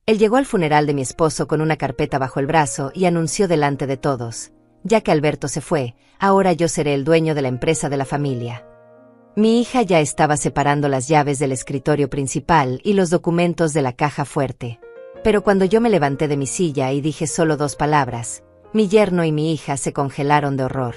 Él llegó al funeral de mi esposo con una carpeta bajo el brazo y anunció delante de todos: ya que Alberto se fue, ahora yo seré el dueño de la empresa de la familia. Mi hija ya estaba separando las llaves del escritorio principal y los documentos de la caja fuerte. Pero cuando yo me levanté de mi silla y dije solo 2 palabras, mi yerno y mi hija se congelaron de horror.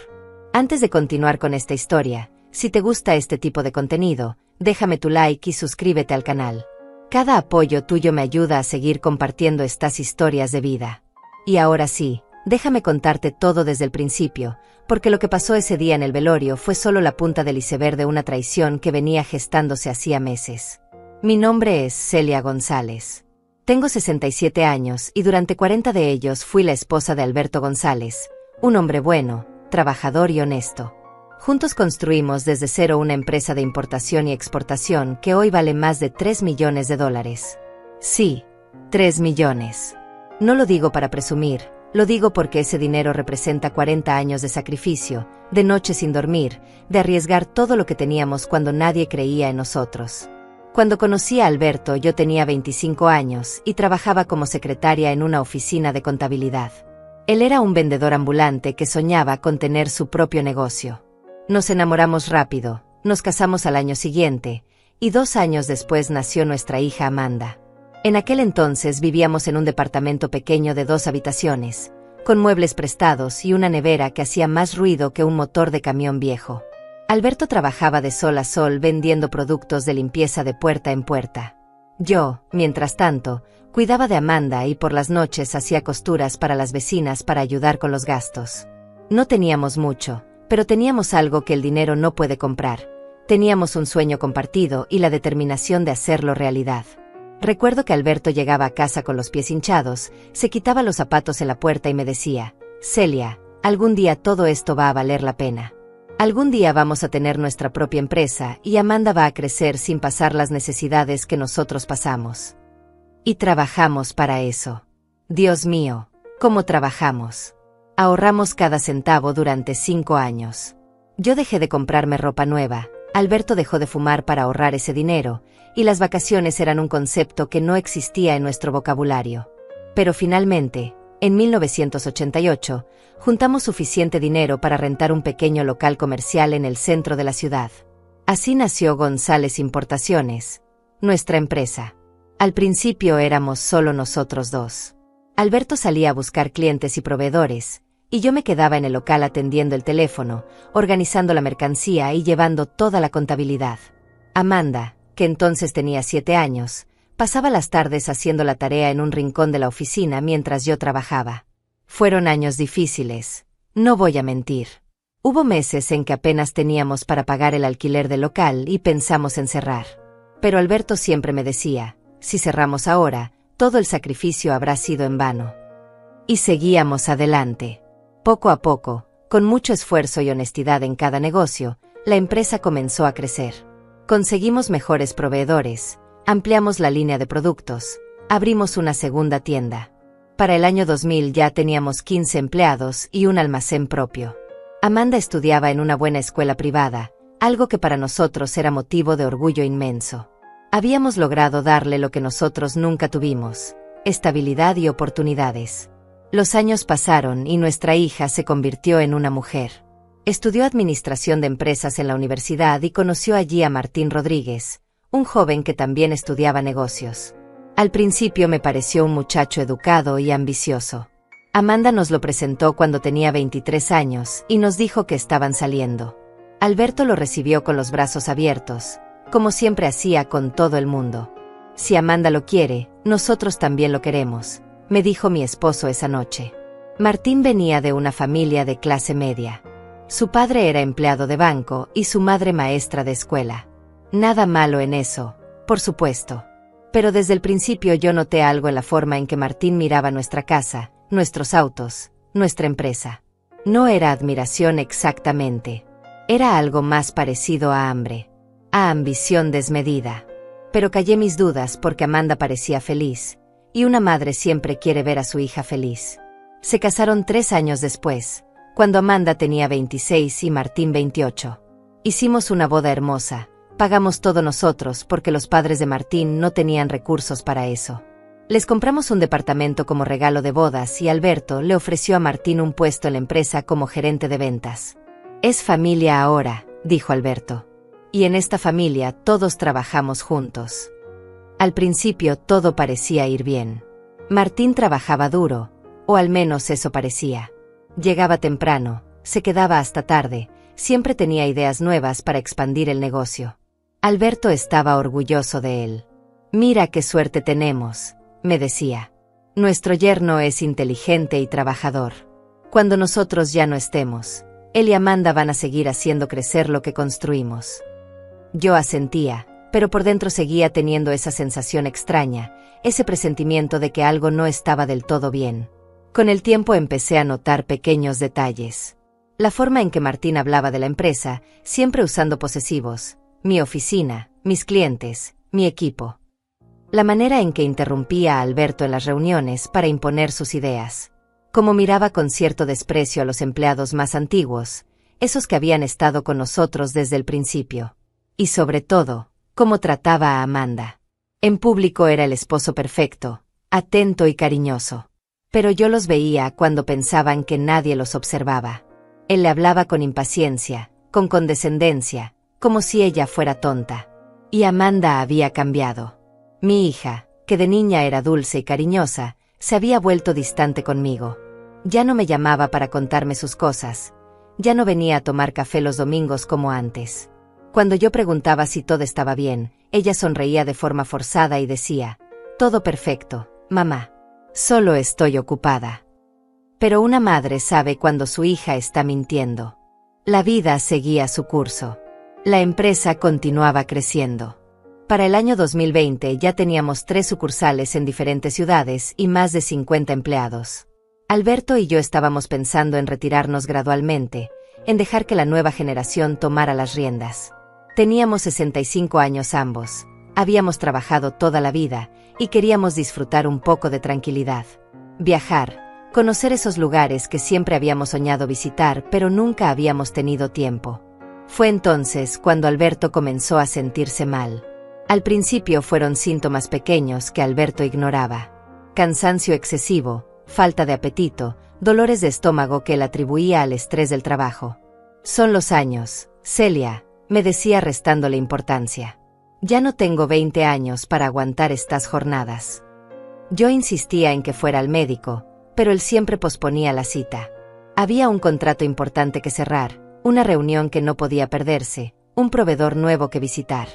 Antes de continuar con esta historia, si te gusta este tipo de contenido, déjame tu like y suscríbete al canal. Cada apoyo tuyo me ayuda a seguir compartiendo estas historias de vida. Y ahora sí, déjame contarte todo desde el principio, porque lo que pasó ese día en el velorio fue solo la punta del iceberg de una traición que venía gestándose hacía meses. Mi nombre es Celia González. Tengo 67 años y durante 40 de ellos fui la esposa de Alberto González, un hombre bueno, trabajador y honesto. Juntos construimos desde cero una empresa de importación y exportación que hoy vale más de $3 millones. Sí, 3 millones. No lo digo para presumir, lo digo porque ese dinero representa 40 años de sacrificio, de noches sin dormir, de arriesgar todo lo que teníamos cuando nadie creía en nosotros. Cuando conocí a Alberto yo tenía 25 años y trabajaba como secretaria en una oficina de contabilidad. Él era un vendedor ambulante que soñaba con tener su propio negocio. Nos enamoramos rápido, nos casamos al año siguiente, y 2 años después nació nuestra hija Amanda. En aquel entonces vivíamos en un departamento pequeño de 2 habitaciones, con muebles prestados y una nevera que hacía más ruido que un motor de camión viejo. Alberto trabajaba de sol a sol vendiendo productos de limpieza de puerta en puerta. Yo, mientras tanto, cuidaba de Amanda y por las noches hacía costuras para las vecinas para ayudar con los gastos. No teníamos mucho, pero teníamos algo que el dinero no puede comprar. Teníamos un sueño compartido y la determinación de hacerlo realidad. Recuerdo que Alberto llegaba a casa con los pies hinchados, se quitaba los zapatos en la puerta y me decía: Celia, algún día todo esto va a valer la pena. Algún día vamos a tener nuestra propia empresa y Amanda va a crecer sin pasar las necesidades que nosotros pasamos. Y trabajamos para eso. Dios mío, ¿cómo trabajamos? Ahorramos cada centavo durante 5 años. Yo dejé de comprarme ropa nueva, Alberto dejó de fumar para ahorrar ese dinero, y las vacaciones eran un concepto que no existía en nuestro vocabulario. Pero finalmente, en 1988, juntamos suficiente dinero para rentar un pequeño local comercial en el centro de la ciudad. Así nació González Importaciones, nuestra empresa. Al principio éramos solo nosotros 2. Alberto salía a buscar clientes y proveedores, y yo me quedaba en el local atendiendo el teléfono, organizando la mercancía y llevando toda la contabilidad. Amanda, que entonces tenía 7 años, pasaba las tardes haciendo la tarea en un rincón de la oficina mientras yo trabajaba. Fueron años difíciles, no voy a mentir. Hubo meses en que apenas teníamos para pagar el alquiler del local y pensamos en cerrar. Pero Alberto siempre me decía: si cerramos ahora, todo el sacrificio habrá sido en vano. Y seguíamos adelante. Poco a poco, con mucho esfuerzo y honestidad en cada negocio, la empresa comenzó a crecer. Conseguimos mejores proveedores, ampliamos la línea de productos, abrimos una segunda tienda. Para el año 2000 ya teníamos 15 empleados y un almacén propio. Amanda estudiaba en una buena escuela privada, algo que para nosotros era motivo de orgullo inmenso. Habíamos logrado darle lo que nosotros nunca tuvimos: estabilidad y oportunidades. Los años pasaron y nuestra hija se convirtió en una mujer. Estudió administración de empresas en la universidad y conoció allí a Martín Rodríguez, un joven que también estudiaba negocios. Al principio me pareció un muchacho educado y ambicioso. Amanda nos lo presentó cuando tenía 23 años y nos dijo que estaban saliendo. Alberto lo recibió con los brazos abiertos, como siempre hacía con todo el mundo. Si Amanda lo quiere, nosotros también lo queremos, me dijo mi esposo esa noche. Martín venía de una familia de clase media. Su padre era empleado de banco y su madre maestra de escuela. Nada malo en eso, por supuesto. Pero desde el principio yo noté algo en la forma en que Martín miraba nuestra casa, nuestros autos, nuestra empresa. No era admiración exactamente. Era algo más parecido a hambre, a ambición desmedida. Pero callé mis dudas porque Amanda parecía feliz, y una madre siempre quiere ver a su hija feliz. Se casaron 3 años después, cuando Amanda tenía 26 y Martín 28. Hicimos una boda hermosa, pagamos todo nosotros porque los padres de Martín no tenían recursos para eso. Les compramos un departamento como regalo de bodas y Alberto le ofreció a Martín un puesto en la empresa como gerente de ventas. Es familia ahora, dijo Alberto. Y en esta familia todos trabajamos juntos. Al principio todo parecía ir bien. Martín trabajaba duro, o al menos eso parecía. Llegaba temprano, se quedaba hasta tarde, siempre tenía ideas nuevas para expandir el negocio. Alberto estaba orgulloso de él. Mira qué suerte tenemos, me decía. Nuestro yerno es inteligente y trabajador. Cuando nosotros ya no estemos, él y Amanda van a seguir haciendo crecer lo que construimos. Yo asentía, pero por dentro seguía teniendo esa sensación extraña, ese presentimiento de que algo no estaba del todo bien. Con el tiempo empecé a notar pequeños detalles. La forma en que Martín hablaba de la empresa, siempre usando posesivos, mi oficina, mis clientes, mi equipo. La manera en que interrumpía a Alberto en las reuniones para imponer sus ideas. Cómo miraba con cierto desprecio a los empleados más antiguos, esos que habían estado con nosotros desde el principio. Y sobre todo, cómo trataba a Amanda. En público era el esposo perfecto, atento y cariñoso. Pero yo los veía cuando pensaban que nadie los observaba. Él le hablaba con impaciencia, con condescendencia, como si ella fuera tonta. Y Amanda había cambiado. Mi hija, que de niña era dulce y cariñosa, se había vuelto distante conmigo. Ya no me llamaba para contarme sus cosas. Ya no venía a tomar café los domingos como antes. Cuando yo preguntaba si todo estaba bien, ella sonreía de forma forzada y decía, «Todo perfecto, mamá. Solo estoy ocupada». Pero una madre sabe cuando su hija está mintiendo. La vida seguía su curso. La empresa continuaba creciendo. Para el año 2020 ya teníamos 3 sucursales en diferentes ciudades y más de 50 empleados. Alberto y yo estábamos pensando en retirarnos gradualmente, en dejar que la nueva generación tomara las riendas. Teníamos 65 años ambos, habíamos trabajado toda la vida y queríamos disfrutar un poco de tranquilidad. Viajar, conocer esos lugares que siempre habíamos soñado visitar pero nunca habíamos tenido tiempo. Fue entonces cuando Alberto comenzó a sentirse mal. Al principio fueron síntomas pequeños que Alberto ignoraba. Cansancio excesivo, falta de apetito, dolores de estómago que él atribuía al estrés del trabajo. Son los años, Celia, me decía restándole importancia. Ya no tengo 20 años para aguantar estas jornadas. Yo insistía en que fuera al médico, pero él siempre posponía la cita. Había un contrato importante que cerrar, una reunión que no podía perderse, un proveedor nuevo que visitar.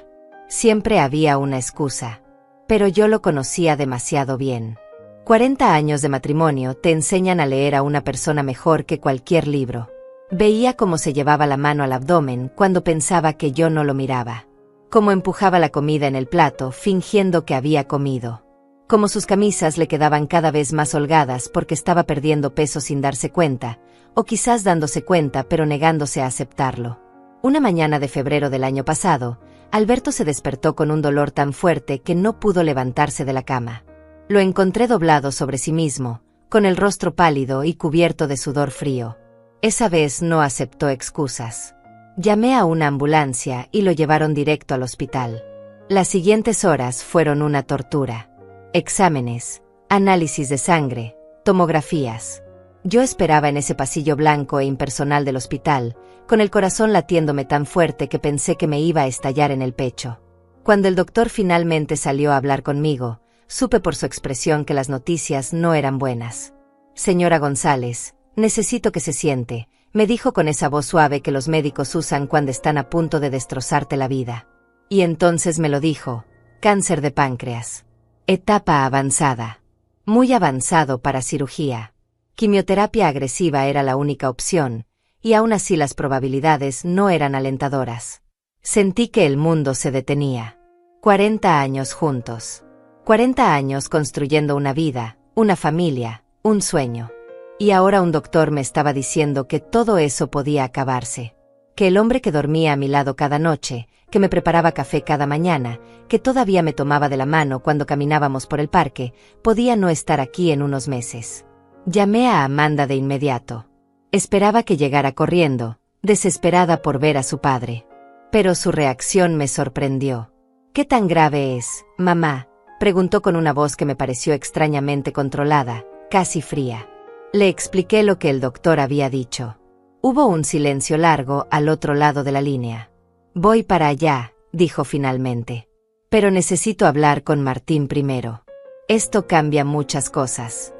Siempre había una excusa. Pero yo lo conocía demasiado bien. 40 años de matrimonio te enseñan a leer a una persona mejor que cualquier libro. Veía cómo se llevaba la mano al abdomen cuando pensaba que yo no lo miraba. Cómo empujaba la comida en el plato fingiendo que había comido. Cómo sus camisas le quedaban cada vez más holgadas porque estaba perdiendo peso sin darse cuenta, o quizás dándose cuenta pero negándose a aceptarlo. Una mañana de febrero del año pasado, Alberto se despertó con un dolor tan fuerte que no pudo levantarse de la cama. Lo encontré doblado sobre sí mismo, con el rostro pálido y cubierto de sudor frío. Esa vez no aceptó excusas. Llamé a una ambulancia y lo llevaron directo al hospital. Las siguientes horas fueron una tortura. Exámenes, análisis de sangre, tomografías. Yo esperaba en ese pasillo blanco e impersonal del hospital, con el corazón latiéndome tan fuerte que pensé que me iba a estallar en el pecho. Cuando el doctor finalmente salió a hablar conmigo, supe por su expresión que las noticias no eran buenas. «Señora González, necesito que se siente», me dijo con esa voz suave que los médicos usan cuando están a punto de destrozarte la vida. Y entonces me lo dijo: «Cáncer de páncreas. Etapa avanzada. Muy avanzado para cirugía. Quimioterapia agresiva era la única opción, y aún así las probabilidades no eran alentadoras». Sentí que el mundo se detenía. 40 años juntos. 40 años construyendo una vida, una familia, un sueño. Y ahora un doctor me estaba diciendo que todo eso podía acabarse. Que el hombre que dormía a mi lado cada noche, que me preparaba café cada mañana, que todavía me tomaba de la mano cuando caminábamos por el parque, podía no estar aquí en unos meses. Llamé a Amanda de inmediato. Esperaba que llegara corriendo, desesperada por ver a su padre. Pero su reacción me sorprendió. «¿Qué tan grave es, mamá?», Preguntó con una voz que me pareció extrañamente controlada, casi fría. Le expliqué lo que el doctor había dicho. Hubo un silencio largo al otro lado de la línea. Voy para allá, dijo finalmente. Pero necesito hablar con Martín primero. Esto cambia muchas cosas.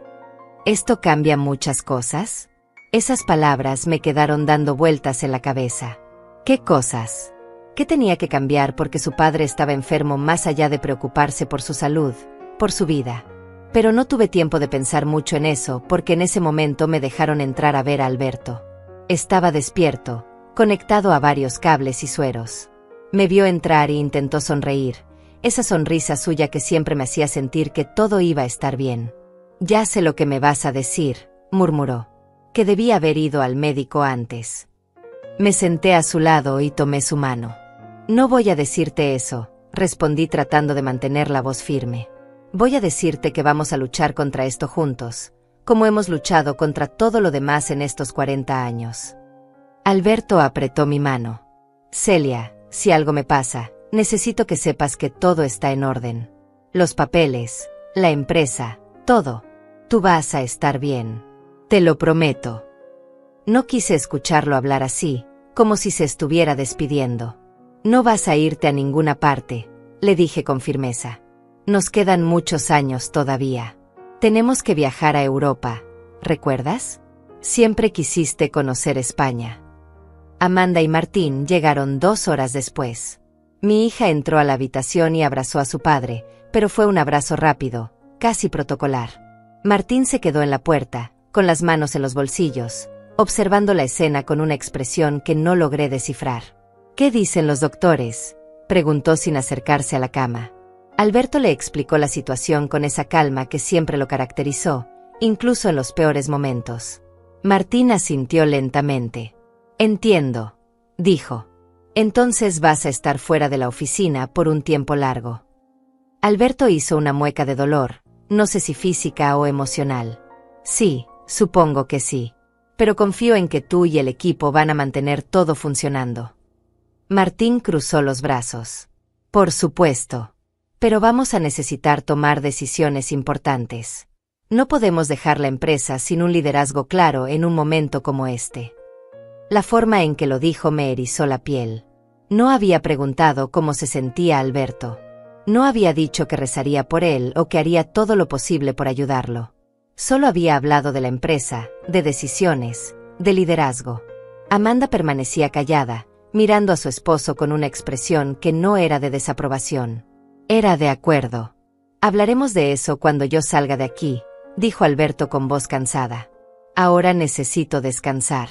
¿Esto cambia muchas cosas? Esas palabras me quedaron dando vueltas en la cabeza. ¿Qué cosas? ¿Qué tenía que cambiar porque su padre estaba enfermo más allá de preocuparse por su salud, por su vida? Pero no tuve tiempo de pensar mucho en eso porque en ese momento me dejaron entrar a ver a Alberto. Estaba despierto, conectado a varios cables y sueros. Me vio entrar e intentó sonreír, esa sonrisa suya que siempre me hacía sentir que todo iba a estar bien. Ya sé lo que me vas a decir, murmuró. Que debía haber ido al médico antes. Me senté a su lado y tomé su mano. No voy a decirte eso, respondí tratando de mantener la voz firme. Voy a decirte que vamos a luchar contra esto juntos, como hemos luchado contra todo lo demás en estos 40 años. Alberto apretó mi mano. Celia, si algo me pasa, necesito que sepas que todo está en orden. Los papeles, la empresa, todo. Tú vas a estar bien. Te lo prometo. No quise escucharlo hablar así, como si se estuviera despidiendo. No vas a irte a ninguna parte, le dije con firmeza. Nos quedan muchos años todavía. Tenemos que viajar a Europa, ¿recuerdas? Siempre quisiste conocer España. Amanda y Martín llegaron 2 horas después. Mi hija entró a la habitación y abrazó a su padre, pero fue un abrazo rápido, casi protocolar. Martín se quedó en la puerta, con las manos en los bolsillos, observando la escena con una expresión que no logré descifrar. ¿Qué dicen los doctores?, preguntó sin acercarse a la cama. Alberto le explicó la situación con esa calma que siempre lo caracterizó, incluso en los peores momentos. Martín asintió lentamente. Entiendo, dijo. Entonces vas a estar fuera de la oficina por un tiempo largo. Alberto hizo una mueca de dolor, no sé si física o emocional. Sí, supongo que sí. Pero confío en que tú y el equipo van a mantener todo funcionando. Martín cruzó los brazos. Por supuesto. Pero vamos a necesitar tomar decisiones importantes. No podemos dejar la empresa sin un liderazgo claro en un momento como este. La forma en que lo dijo me erizó la piel. No había preguntado cómo se sentía Alberto. No había dicho que rezaría por él o que haría todo lo posible por ayudarlo. Solo había hablado de la empresa, de decisiones, de liderazgo. Amanda permanecía callada, mirando a su esposo con una expresión que no era de desaprobación. Era de acuerdo. Hablaremos de eso cuando yo salga de aquí, dijo Alberto con voz cansada. Ahora necesito descansar.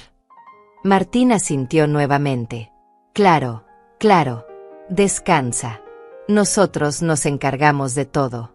Martín asintió nuevamente. Claro, claro. Descansa. Nosotros nos encargamos de todo.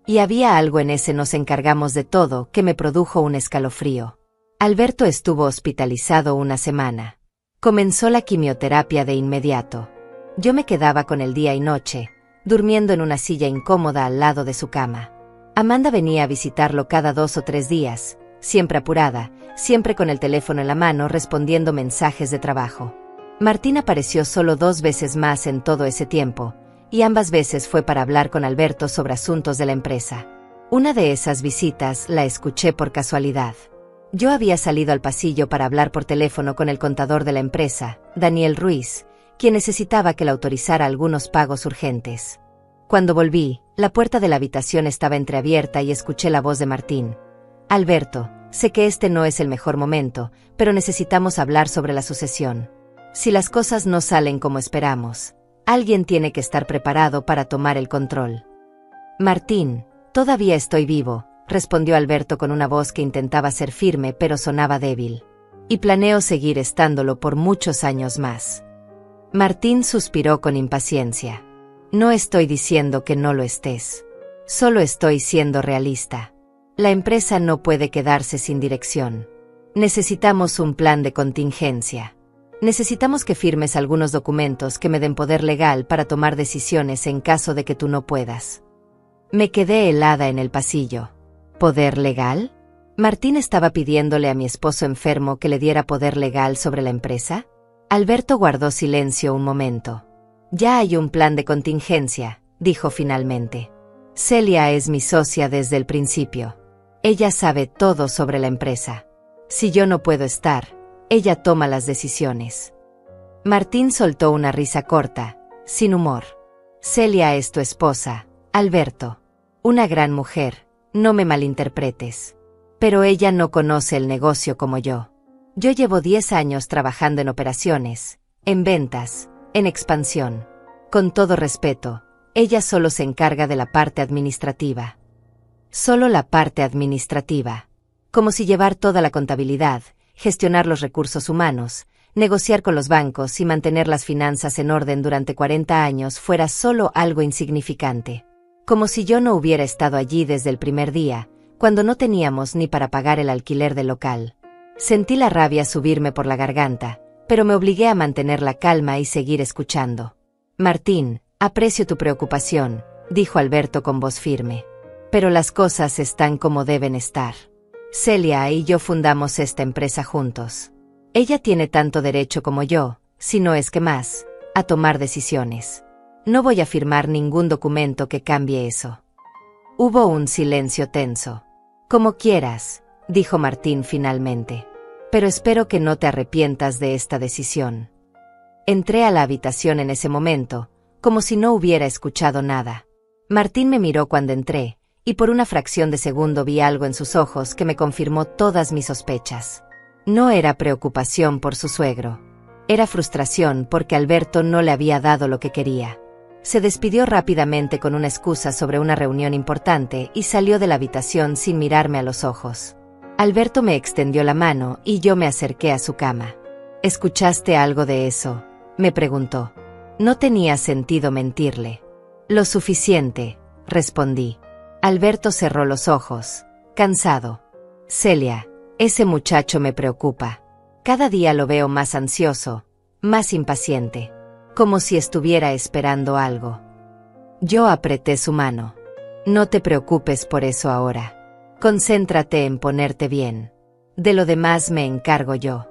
Y había algo en ese nos encargamos de todo que me produjo un escalofrío. Alberto estuvo hospitalizado una semana. Comenzó la quimioterapia de inmediato. Yo me quedaba con él día y noche, durmiendo en una silla incómoda al lado de su cama. Amanda venía a visitarlo cada 2 o 3 días, siempre apurada, siempre con el teléfono en la mano respondiendo mensajes de trabajo. Martín apareció solo 2 veces más en todo ese tiempo, y ambas veces fue para hablar con Alberto sobre asuntos de la empresa. Una de esas visitas la escuché por casualidad. Yo había salido al pasillo para hablar por teléfono con el contador de la empresa, Daniel Ruiz, quien necesitaba que le autorizara algunos pagos urgentes. Cuando volví, la puerta de la habitación estaba entreabierta y escuché la voz de Martín. Alberto, sé que este no es el mejor momento, pero necesitamos hablar sobre la sucesión. Si las cosas no salen como esperamos, alguien tiene que estar preparado para tomar el control. Martín, todavía estoy vivo, respondió Alberto con una voz que intentaba ser firme pero sonaba débil. Y planeo seguir estándolo por muchos años más. Martín suspiró con impaciencia. No estoy diciendo que no lo estés. Solo estoy siendo realista. La empresa no puede quedarse sin dirección. Necesitamos un plan de contingencia. Necesitamos que firmes algunos documentos que me den poder legal para tomar decisiones en caso de que tú no puedas. Me quedé helada en el pasillo. ¿Poder legal? ¿Martín estaba pidiéndole a mi esposo enfermo que le diera poder legal sobre la empresa? Alberto guardó silencio un momento. Ya hay un plan de contingencia, dijo finalmente. Celia es mi socia desde el principio. Ella sabe todo sobre la empresa. Si yo no puedo estar, ella toma las decisiones. Martín soltó una risa corta, sin humor. Celia es tu esposa, Alberto. Una gran mujer, no me malinterpretes. Pero ella no conoce el negocio como yo. Yo llevo 10 años trabajando en operaciones, en ventas, en expansión. Con todo respeto, ella solo se encarga de la parte administrativa. Solo la parte administrativa. Como si llevar toda la contabilidad, gestionar los recursos humanos, negociar con los bancos y mantener las finanzas en orden durante 40 años fuera solo algo insignificante. Como si yo no hubiera estado allí desde el primer día, cuando no teníamos ni para pagar el alquiler del local. Sentí la rabia subirme por la garganta, pero me obligué a mantener la calma y seguir escuchando. Martín, aprecio tu preocupación, dijo Alberto con voz firme. Pero las cosas están como deben estar. Celia y yo fundamos esta empresa juntos. Ella tiene tanto derecho como yo, si no es que más, a tomar decisiones. No voy a firmar ningún documento que cambie eso. Hubo un silencio tenso. Como quieras, dijo Martín finalmente. Pero espero que no te arrepientas de esta decisión. Entré a la habitación en ese momento, como si no hubiera escuchado nada. Martín me miró cuando entré, y por una fracción de segundo vi algo en sus ojos que me confirmó todas mis sospechas. No era preocupación por su suegro. Era frustración porque Alberto no le había dado lo que quería. Se despidió rápidamente con una excusa sobre una reunión importante y salió de la habitación sin mirarme a los ojos. Alberto me extendió la mano y yo me acerqué a su cama. ¿Escuchaste algo de eso?, me preguntó. No tenía sentido mentirle. Lo suficiente, respondí. Alberto cerró los ojos, cansado. Celia, ese muchacho me preocupa. Cada día lo veo más ansioso, más impaciente, como si estuviera esperando algo. Yo apreté su mano. No te preocupes por eso ahora. Concéntrate en ponerte bien. De lo demás me encargo yo.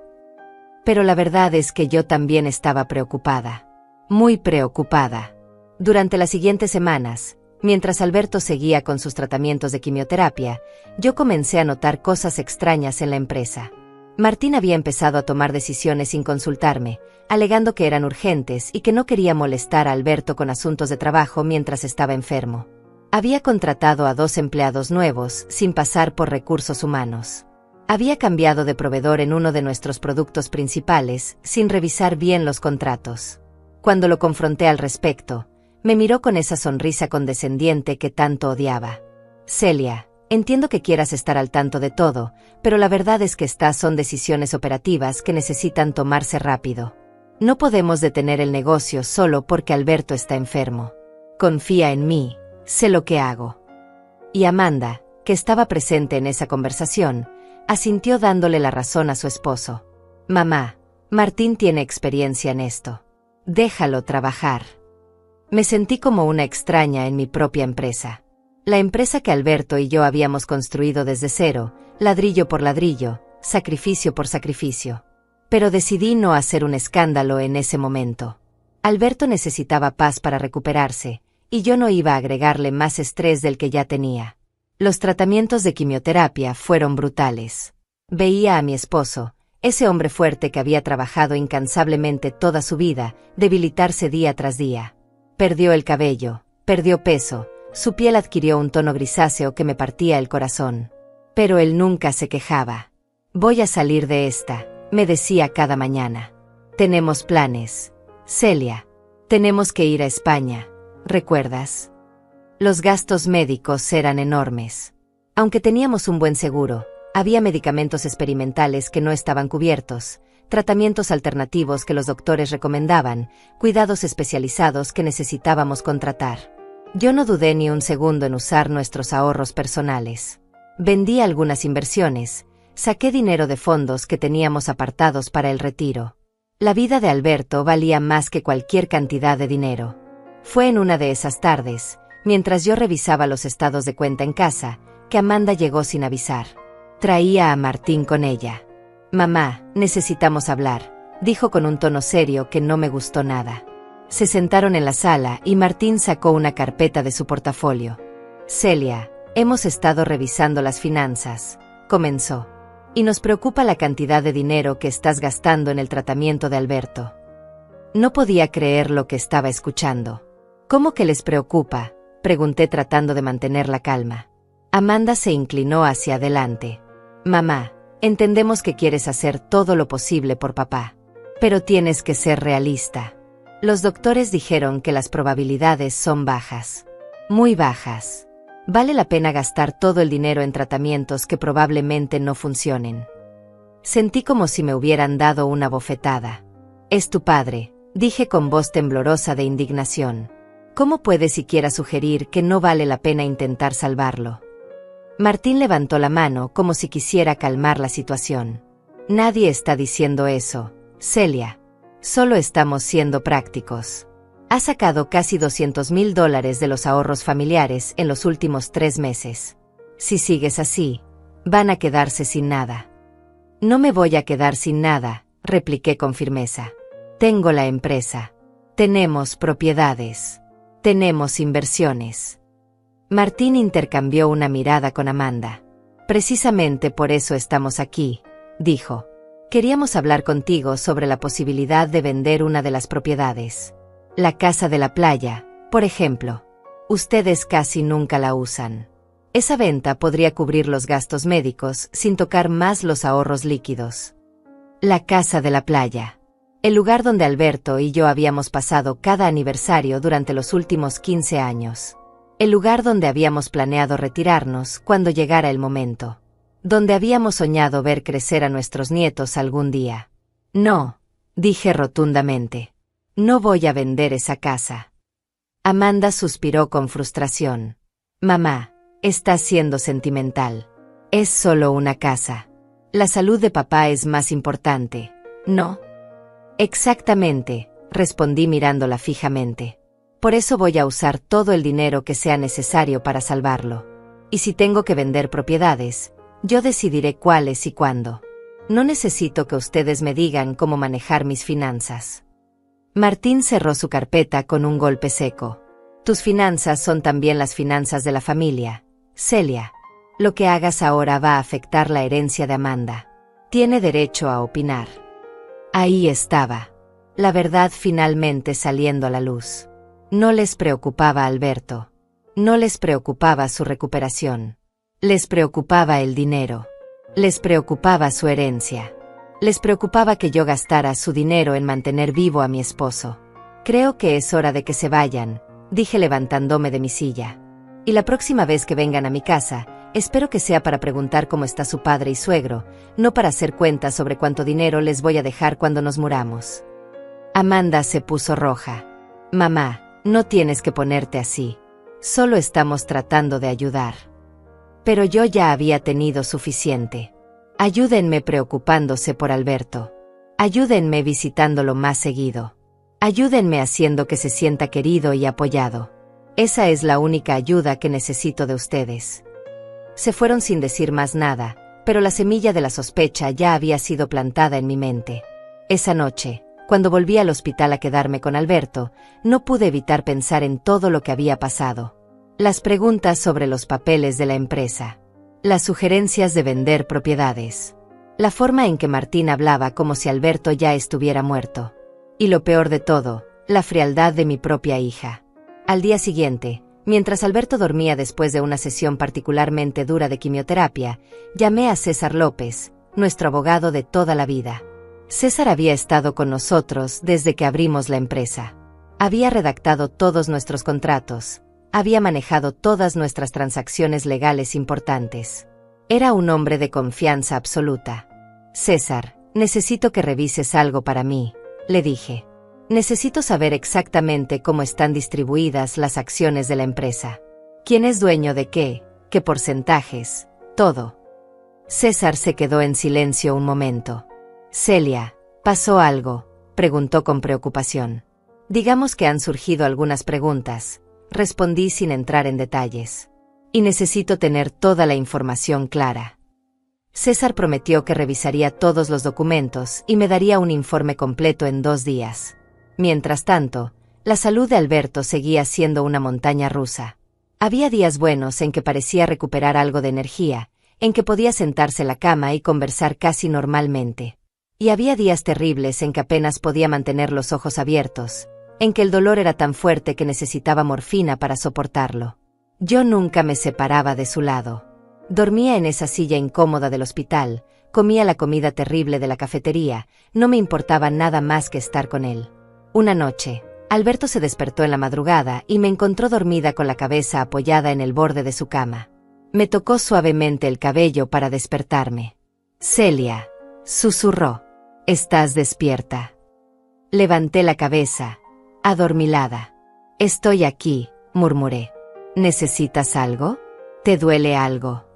Pero la verdad es que yo también estaba preocupada. Muy preocupada. Durante las siguientes semanas, mientras Alberto seguía con sus tratamientos de quimioterapia, yo comencé a notar cosas extrañas en la empresa. Martín había empezado a tomar decisiones sin consultarme, alegando que eran urgentes y que no quería molestar a Alberto con asuntos de trabajo mientras estaba enfermo. Había contratado a 2 empleados nuevos sin pasar por recursos humanos. Había cambiado de proveedor en uno de nuestros productos principales sin revisar bien los contratos. Cuando lo confronté al respecto, me miró con esa sonrisa condescendiente que tanto odiaba. Celia, entiendo que quieras estar al tanto de todo, pero la verdad es que estas son decisiones operativas que necesitan tomarse rápido. No podemos detener el negocio solo porque Alberto está enfermo. Confía en mí, sé lo que hago. Y Amanda, que estaba presente en esa conversación, asintió dándole la razón a su esposo. Mamá, Martín tiene experiencia en esto. Déjalo trabajar. Me sentí como una extraña en mi propia empresa. La empresa que Alberto y yo habíamos construido desde cero, ladrillo por ladrillo, sacrificio por sacrificio. Pero decidí no hacer un escándalo en ese momento. Alberto necesitaba paz para recuperarse, y yo no iba a agregarle más estrés del que ya tenía. Los tratamientos de quimioterapia fueron brutales. Veía a mi esposo, ese hombre fuerte que había trabajado incansablemente toda su vida, debilitarse día tras día. Perdió el cabello, perdió peso, su piel adquirió un tono grisáceo que me partía el corazón. Pero él nunca se quejaba. Voy a salir de esta, me decía cada mañana. Tenemos planes. Celia, tenemos que ir a España, ¿recuerdas? Los gastos médicos eran enormes. Aunque teníamos un buen seguro, había medicamentos experimentales que no estaban cubiertos, tratamientos alternativos que los doctores recomendaban, cuidados especializados que necesitábamos contratar. Yo no dudé ni un segundo en usar nuestros ahorros personales. Vendí algunas inversiones, saqué dinero de fondos que teníamos apartados para el retiro. La vida de Alberto valía más que cualquier cantidad de dinero. Fue en una de esas tardes, mientras yo revisaba los estados de cuenta en casa, que Amanda llegó sin avisar. Traía a Martín con ella. Mamá, necesitamos hablar, dijo con un tono serio que no me gustó nada. Se sentaron en la sala y Martín sacó una carpeta de su portafolio. Celia, hemos estado revisando las finanzas, comenzó. Y nos preocupa la cantidad de dinero que estás gastando en el tratamiento de Alberto. No podía creer lo que estaba escuchando. ¿Cómo que les preocupa?, pregunté tratando de mantener la calma. Amanda se inclinó hacia adelante. Mamá, entendemos que quieres hacer todo lo posible por papá. Pero tienes que ser realista. Los doctores dijeron que las probabilidades son bajas. Muy bajas. Vale la pena gastar todo el dinero en tratamientos que probablemente no funcionen. Sentí como si me hubieran dado una bofetada. Es tu padre, dije con voz temblorosa de indignación. ¿Cómo puedes siquiera sugerir que no vale la pena intentar salvarlo? Martín levantó la mano como si quisiera calmar la situación. Nadie está diciendo eso, Celia. Solo estamos siendo prácticos. Ha sacado casi $200,000 de los ahorros familiares en los últimos 3 meses. Si sigues así, van a quedarse sin nada. No me voy a quedar sin nada, repliqué con firmeza. Tengo la empresa. Tenemos propiedades. Tenemos inversiones. Martín intercambió una mirada con Amanda. Precisamente por eso estamos aquí, dijo. Queríamos hablar contigo sobre la posibilidad de vender una de las propiedades. La casa de la playa, por ejemplo. Ustedes casi nunca la usan. Esa venta podría cubrir los gastos médicos sin tocar más los ahorros líquidos. La casa de la playa. El lugar donde Alberto y yo habíamos pasado cada aniversario durante los últimos 15 años. El lugar donde habíamos planeado retirarnos cuando llegara el momento. Donde habíamos soñado ver crecer a nuestros nietos algún día. No, dije rotundamente. No voy a vender esa casa. Amanda suspiró con frustración. Mamá, estás siendo sentimental. Es solo una casa. La salud de papá es más importante, ¿no? Exactamente, respondí mirándola fijamente. Por eso voy a usar todo el dinero que sea necesario para salvarlo. Y si tengo que vender propiedades, yo decidiré cuáles y cuándo. No necesito que ustedes me digan cómo manejar mis finanzas. Martín cerró su carpeta con un golpe seco. Tus finanzas son también las finanzas de la familia, Celia. Lo que hagas ahora va a afectar la herencia de Amanda. Tiene derecho a opinar. Ahí estaba. La verdad finalmente saliendo a la luz. No les preocupaba Alberto. No les preocupaba su recuperación. Les preocupaba el dinero. Les preocupaba su herencia. Les preocupaba que yo gastara su dinero en mantener vivo a mi esposo. Creo que es hora de que se vayan, dije levantándome de mi silla. Y la próxima vez que vengan a mi casa, espero que sea para preguntar cómo está su padre y suegro, no para hacer cuentas sobre cuánto dinero les voy a dejar cuando nos muramos. Amanda se puso roja. Mamá, no tienes que ponerte así. Solo estamos tratando de ayudar. Pero yo ya había tenido suficiente. Ayúdenme preocupándose por Alberto. Ayúdenme visitándolo más seguido. Ayúdenme haciendo que se sienta querido y apoyado. Esa es la única ayuda que necesito de ustedes. Se fueron sin decir más nada, pero la semilla de la sospecha ya había sido plantada en mi mente. Esa noche, cuando volví al hospital a quedarme con Alberto, no pude evitar pensar en todo lo que había pasado. Las preguntas sobre los papeles de la empresa. Las sugerencias de vender propiedades. La forma en que Martín hablaba como si Alberto ya estuviera muerto. Y lo peor de todo, la frialdad de mi propia hija. Al día siguiente, mientras Alberto dormía después de una sesión particularmente dura de quimioterapia, llamé a César López, nuestro abogado de toda la vida. César había estado con nosotros desde que abrimos la empresa. Había redactado todos nuestros contratos. Había manejado todas nuestras transacciones legales importantes. Era un hombre de confianza absoluta. César, necesito que revises algo para mí, le dije. Necesito saber exactamente cómo están distribuidas las acciones de la empresa. ¿Quién es dueño de qué porcentajes, todo? César se quedó en silencio un momento. Celia, ¿pasó algo?, preguntó con preocupación. Digamos que han surgido algunas preguntas. Respondí sin entrar en detalles. Y necesito tener toda la información clara. César prometió que revisaría todos los documentos y me daría un informe completo en 2 días. Mientras tanto, la salud de Alberto seguía siendo una montaña rusa. Había días buenos en que parecía recuperar algo de energía, en que podía sentarse en la cama y conversar casi normalmente. Y había días terribles en que apenas podía mantener los ojos abiertos, en que el dolor era tan fuerte que necesitaba morfina para soportarlo. Yo nunca me separaba de su lado. Dormía en esa silla incómoda del hospital, comía la comida terrible de la cafetería, no me importaba nada más que estar con él. Una noche, Alberto se despertó en la madrugada y me encontró dormida con la cabeza apoyada en el borde de su cama. Me tocó suavemente el cabello para despertarme. «Celia», susurró, «¿estás despierta?» Levanté la cabeza, adormilada. «Estoy aquí», murmuré. «¿Necesitas algo? ¿Te duele algo?»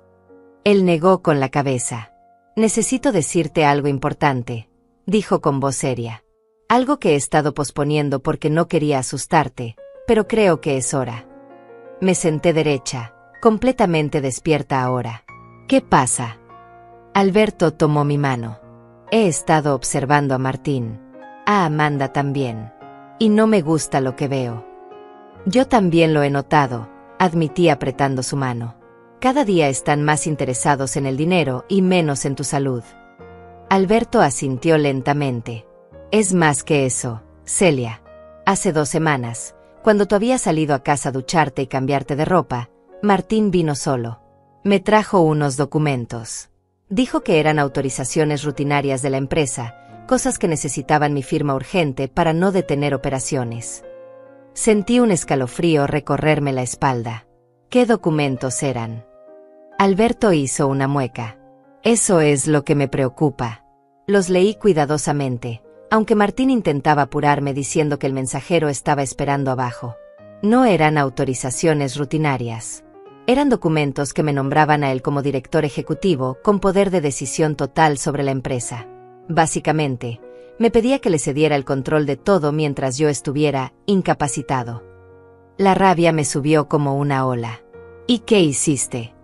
Él negó con la cabeza. «Necesito decirte algo importante», dijo con voz seria. «Algo que he estado posponiendo porque no quería asustarte, pero creo que es hora». Me senté derecha, completamente despierta ahora. «¿Qué pasa?» Alberto tomó mi mano. «He estado observando a Martín. A Amanda también. Y no me gusta lo que veo». «Yo también lo he notado», admití apretando su mano. «Cada día están más interesados en el dinero y menos en tu salud». Alberto asintió lentamente. «Es más que eso, Celia. Hace 2 semanas, cuando tú habías salido a casa a ducharte y cambiarte de ropa, Martín vino solo. Me trajo unos documentos. Dijo que eran autorizaciones rutinarias de la empresa, cosas que necesitaban mi firma urgente para no detener operaciones». Sentí un escalofrío recorrerme la espalda. ¿Qué documentos eran? Alberto hizo una mueca. «Eso es lo que me preocupa». Los leí cuidadosamente, aunque Martín intentaba apurarme diciendo que el mensajero estaba esperando abajo. No eran autorizaciones rutinarias. Eran documentos que me nombraban a él como director ejecutivo con poder de decisión total sobre la empresa. Básicamente, me pedía que le cediera el control de todo mientras yo estuviera incapacitado. La rabia me subió como una ola. «¿Y qué hiciste?»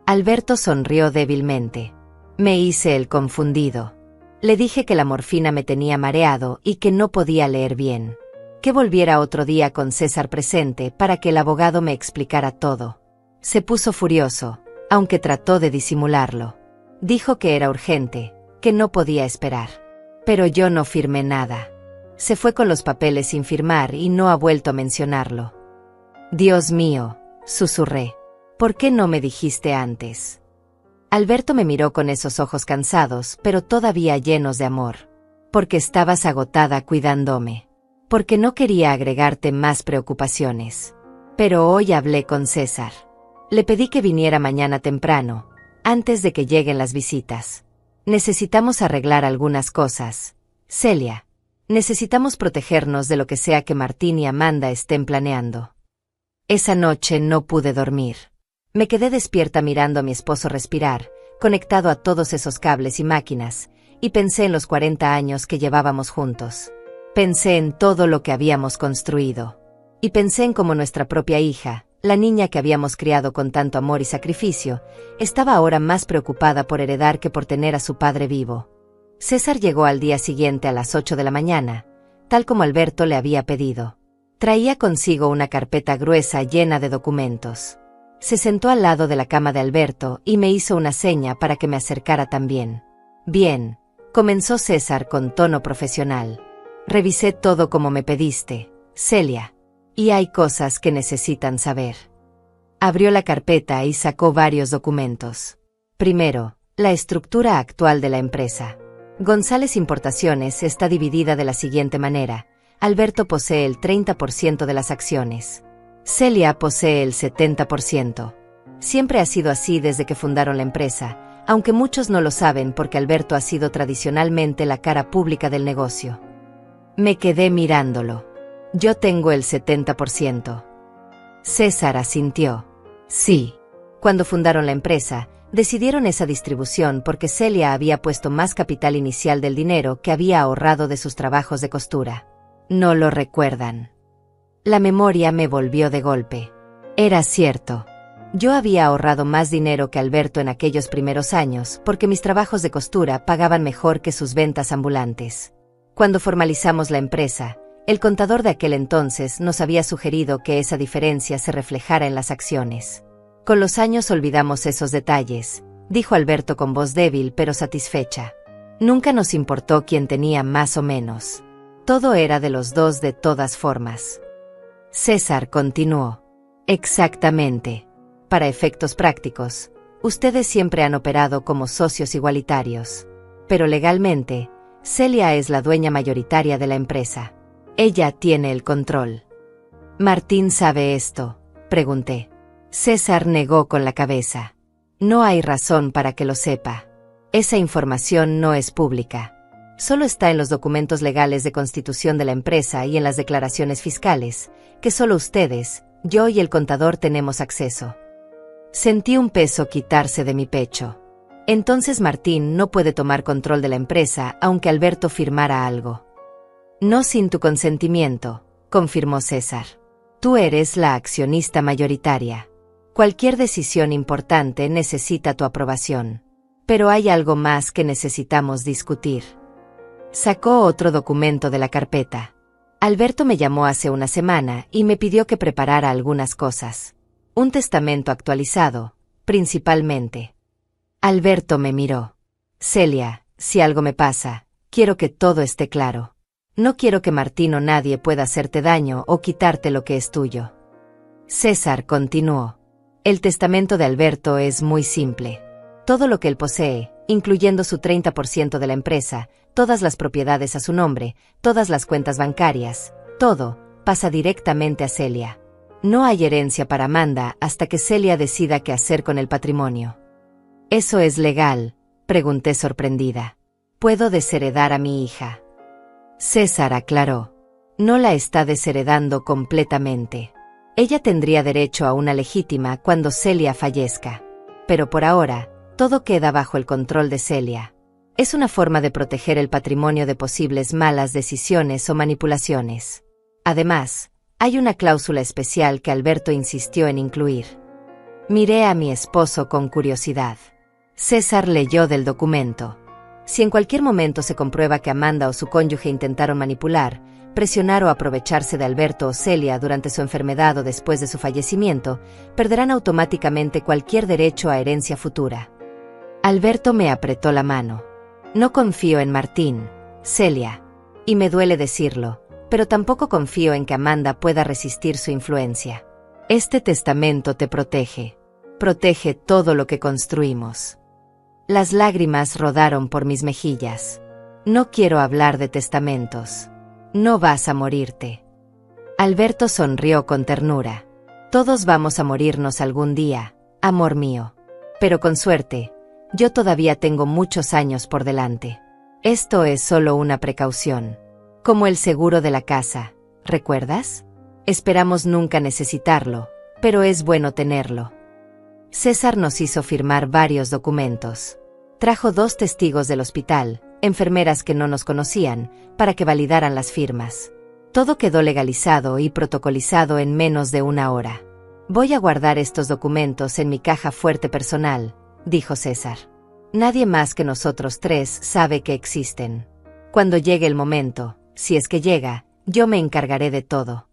Alberto sonrió débilmente. Me hice el confundido. Le dije que la morfina me tenía mareado y que no podía leer bien. Que volviera otro día con César presente para que el abogado me explicara todo. Se puso furioso, aunque trató de disimularlo. Dijo que era urgente, que no podía esperar. Pero yo no firmé nada. Se fue con los papeles sin firmar y no ha vuelto a mencionarlo. «Dios mío», susurré. «¿Por qué no me dijiste antes?» Alberto me miró con esos ojos cansados, pero todavía llenos de amor. «Porque estabas agotada cuidándome. Porque no quería agregarte más preocupaciones. Pero hoy hablé con César. Le pedí que viniera mañana temprano, antes de que lleguen las visitas. Necesitamos arreglar algunas cosas. Celia, necesitamos protegernos de lo que sea que Martín y Amanda estén planeando». Esa noche no pude dormir. Me quedé despierta mirando a mi esposo respirar, conectado a todos esos cables y máquinas, y pensé en los 40 años que llevábamos juntos. Pensé en todo lo que habíamos construido. Y pensé en cómo nuestra propia hija, la niña que habíamos criado con tanto amor y sacrificio, estaba ahora más preocupada por heredar que por tener a su padre vivo. César llegó al día siguiente a las 8 de la mañana, tal como Alberto le había pedido. Traía consigo una carpeta gruesa llena de documentos. Se sentó al lado de la cama de Alberto y me hizo una seña para que me acercara también. «Bien», comenzó César con tono profesional. «Revisé todo como me pediste, Celia. Y hay cosas que necesitan saber». Abrió la carpeta y sacó varios documentos. Primero, la estructura actual de la empresa. González Importaciones está dividida de la siguiente manera. Alberto posee el 30% de las acciones. Celia posee el 70%. Siempre ha sido así desde que fundaron la empresa, aunque muchos no lo saben porque Alberto ha sido tradicionalmente la cara pública del negocio. Me quedé mirándolo. «Yo tengo el 70%. César asintió. «Sí. Cuando fundaron la empresa, decidieron esa distribución porque Celia había puesto más capital inicial del dinero que había ahorrado de sus trabajos de costura. ¿No lo recuerdan?» La memoria me volvió de golpe. Era cierto. Yo había ahorrado más dinero que Alberto en aquellos primeros años porque mis trabajos de costura pagaban mejor que sus ventas ambulantes. Cuando formalizamos la empresa, El contador de aquel entonces nos había sugerido que esa diferencia se reflejara en las acciones. Con los años olvidamos esos detalles, dijo Alberto con voz débil pero satisfecha. Nunca nos importó quién tenía más o menos. Todo era de los dos de todas formas. César continuó. Exactamente. Para efectos prácticos, ustedes siempre han operado como socios igualitarios. Pero legalmente, Celia es la dueña mayoritaria de la empresa. Ella tiene el control. ¿Martín sabe esto?, pregunté. César negó con la cabeza. No hay razón para que lo sepa. Esa información no es pública. Solo está en los documentos legales de constitución de la empresa y en las declaraciones fiscales, que solo ustedes, yo y el contador tenemos acceso. Sentí un peso quitarse de mi pecho. Entonces Martín no puede tomar control de la empresa aunque Alberto firmara algo. No sin tu consentimiento, confirmó César. Tú eres la accionista mayoritaria. Cualquier decisión importante necesita tu aprobación. Pero hay algo más que necesitamos discutir. Sacó otro documento de la carpeta. Alberto me llamó hace una semana y me pidió que preparara algunas cosas. Un testamento actualizado, principalmente. Alberto me miró. Celia, si algo me pasa, quiero que todo esté claro. No quiero que Martín o nadie pueda hacerte daño o quitarte lo que es tuyo. César continuó. El testamento de Alberto es muy simple. Todo lo que él posee, incluyendo su 30% de la empresa, todas las propiedades a su nombre, todas las cuentas bancarias, todo, pasa directamente a Celia. No hay herencia para Amanda hasta que Celia decida qué hacer con el patrimonio. ¿Eso es legal?, pregunté sorprendida. ¿Puedo desheredar a mi hija? César aclaró. No la está desheredando completamente. Ella tendría derecho a una legítima cuando Celia fallezca. Pero por ahora, todo queda bajo el control de Celia. Es una forma de proteger el patrimonio de posibles malas decisiones o manipulaciones. Además, hay una cláusula especial que Alberto insistió en incluir. Miré a mi esposo con curiosidad. César leyó del documento. Si en cualquier momento se comprueba que Amanda o su cónyuge intentaron manipular, presionar o aprovecharse de Alberto o Celia durante su enfermedad o después de su fallecimiento, perderán automáticamente cualquier derecho a herencia futura. Alberto me apretó la mano. No confío en Martín, Celia. Y me duele decirlo, pero tampoco confío en que Amanda pueda resistir su influencia. Este testamento te protege. Protege todo lo que construimos. Las lágrimas rodaron por mis mejillas. No quiero hablar de testamentos. No vas a morirte. Alberto sonrió con ternura. Todos vamos a morirnos algún día, amor mío. Pero con suerte, yo todavía tengo muchos años por delante. Esto es solo una precaución. Como el seguro de la casa, ¿recuerdas? Esperamos nunca necesitarlo, pero es bueno tenerlo. César nos hizo firmar varios documentos. Trajo 2 testigos del hospital, enfermeras que no nos conocían, para que validaran las firmas. Todo quedó legalizado y protocolizado en menos de una hora. Voy a guardar estos documentos en mi caja fuerte personal, dijo César. Nadie más que nosotros 3 sabe que existen. Cuando llegue el momento, si es que llega, yo me encargaré de todo.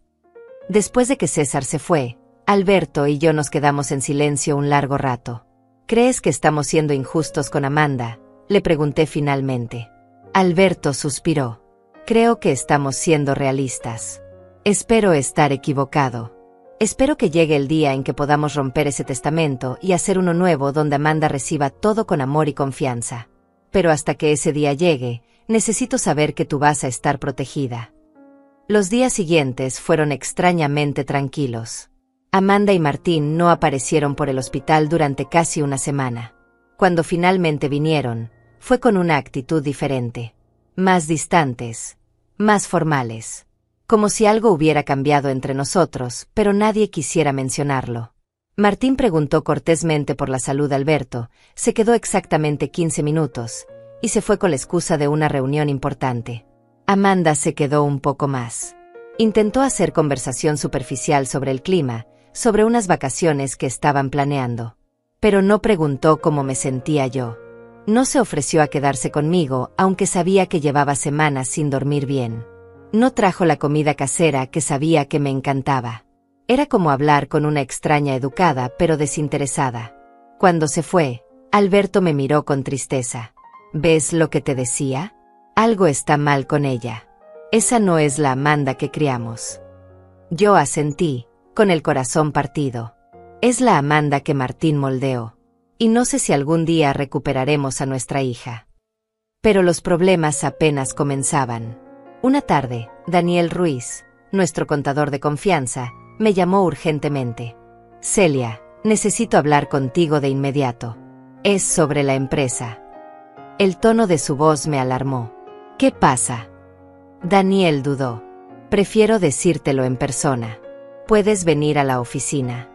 Después de que César se fue, Alberto y yo nos quedamos en silencio un largo rato. ¿Crees que estamos siendo injustos con Amanda?, le pregunté finalmente. Alberto suspiró. Creo que estamos siendo realistas. Espero estar equivocado. Espero que llegue el día en que podamos romper ese testamento y hacer uno nuevo donde Amanda reciba todo con amor y confianza. Pero hasta que ese día llegue, necesito saber que tú vas a estar protegida. Los días siguientes fueron extrañamente tranquilos. Amanda y Martín no aparecieron por el hospital durante casi una semana. Cuando finalmente vinieron, fue con una actitud diferente. Más distantes, más formales. Como si algo hubiera cambiado entre nosotros, pero nadie quisiera mencionarlo. Martín preguntó cortésmente por la salud de Alberto, se quedó exactamente 15 minutos, y se fue con la excusa de una reunión importante. Amanda se quedó un poco más. Intentó hacer conversación superficial sobre el clima, sobre unas vacaciones que estaban planeando. Pero no preguntó cómo me sentía yo. No se ofreció a quedarse conmigo, aunque sabía que llevaba semanas sin dormir bien. No trajo la comida casera que sabía que me encantaba. Era como hablar con una extraña educada pero desinteresada. Cuando se fue, Alberto me miró con tristeza. ¿Ves lo que te decía? Algo está mal con ella. Esa no es la Amanda que criamos. Yo asentí, con el corazón partido. Es la Amanda que Martín moldeó. Y no sé si algún día recuperaremos a nuestra hija. Pero los problemas apenas comenzaban. Una tarde, Daniel Ruiz, nuestro contador de confianza, me llamó urgentemente. Celia, necesito hablar contigo de inmediato. Es sobre la empresa. El tono de su voz me alarmó. ¿Qué pasa? Daniel dudó. Prefiero decírtelo en persona. ¿Puedes venir a la oficina?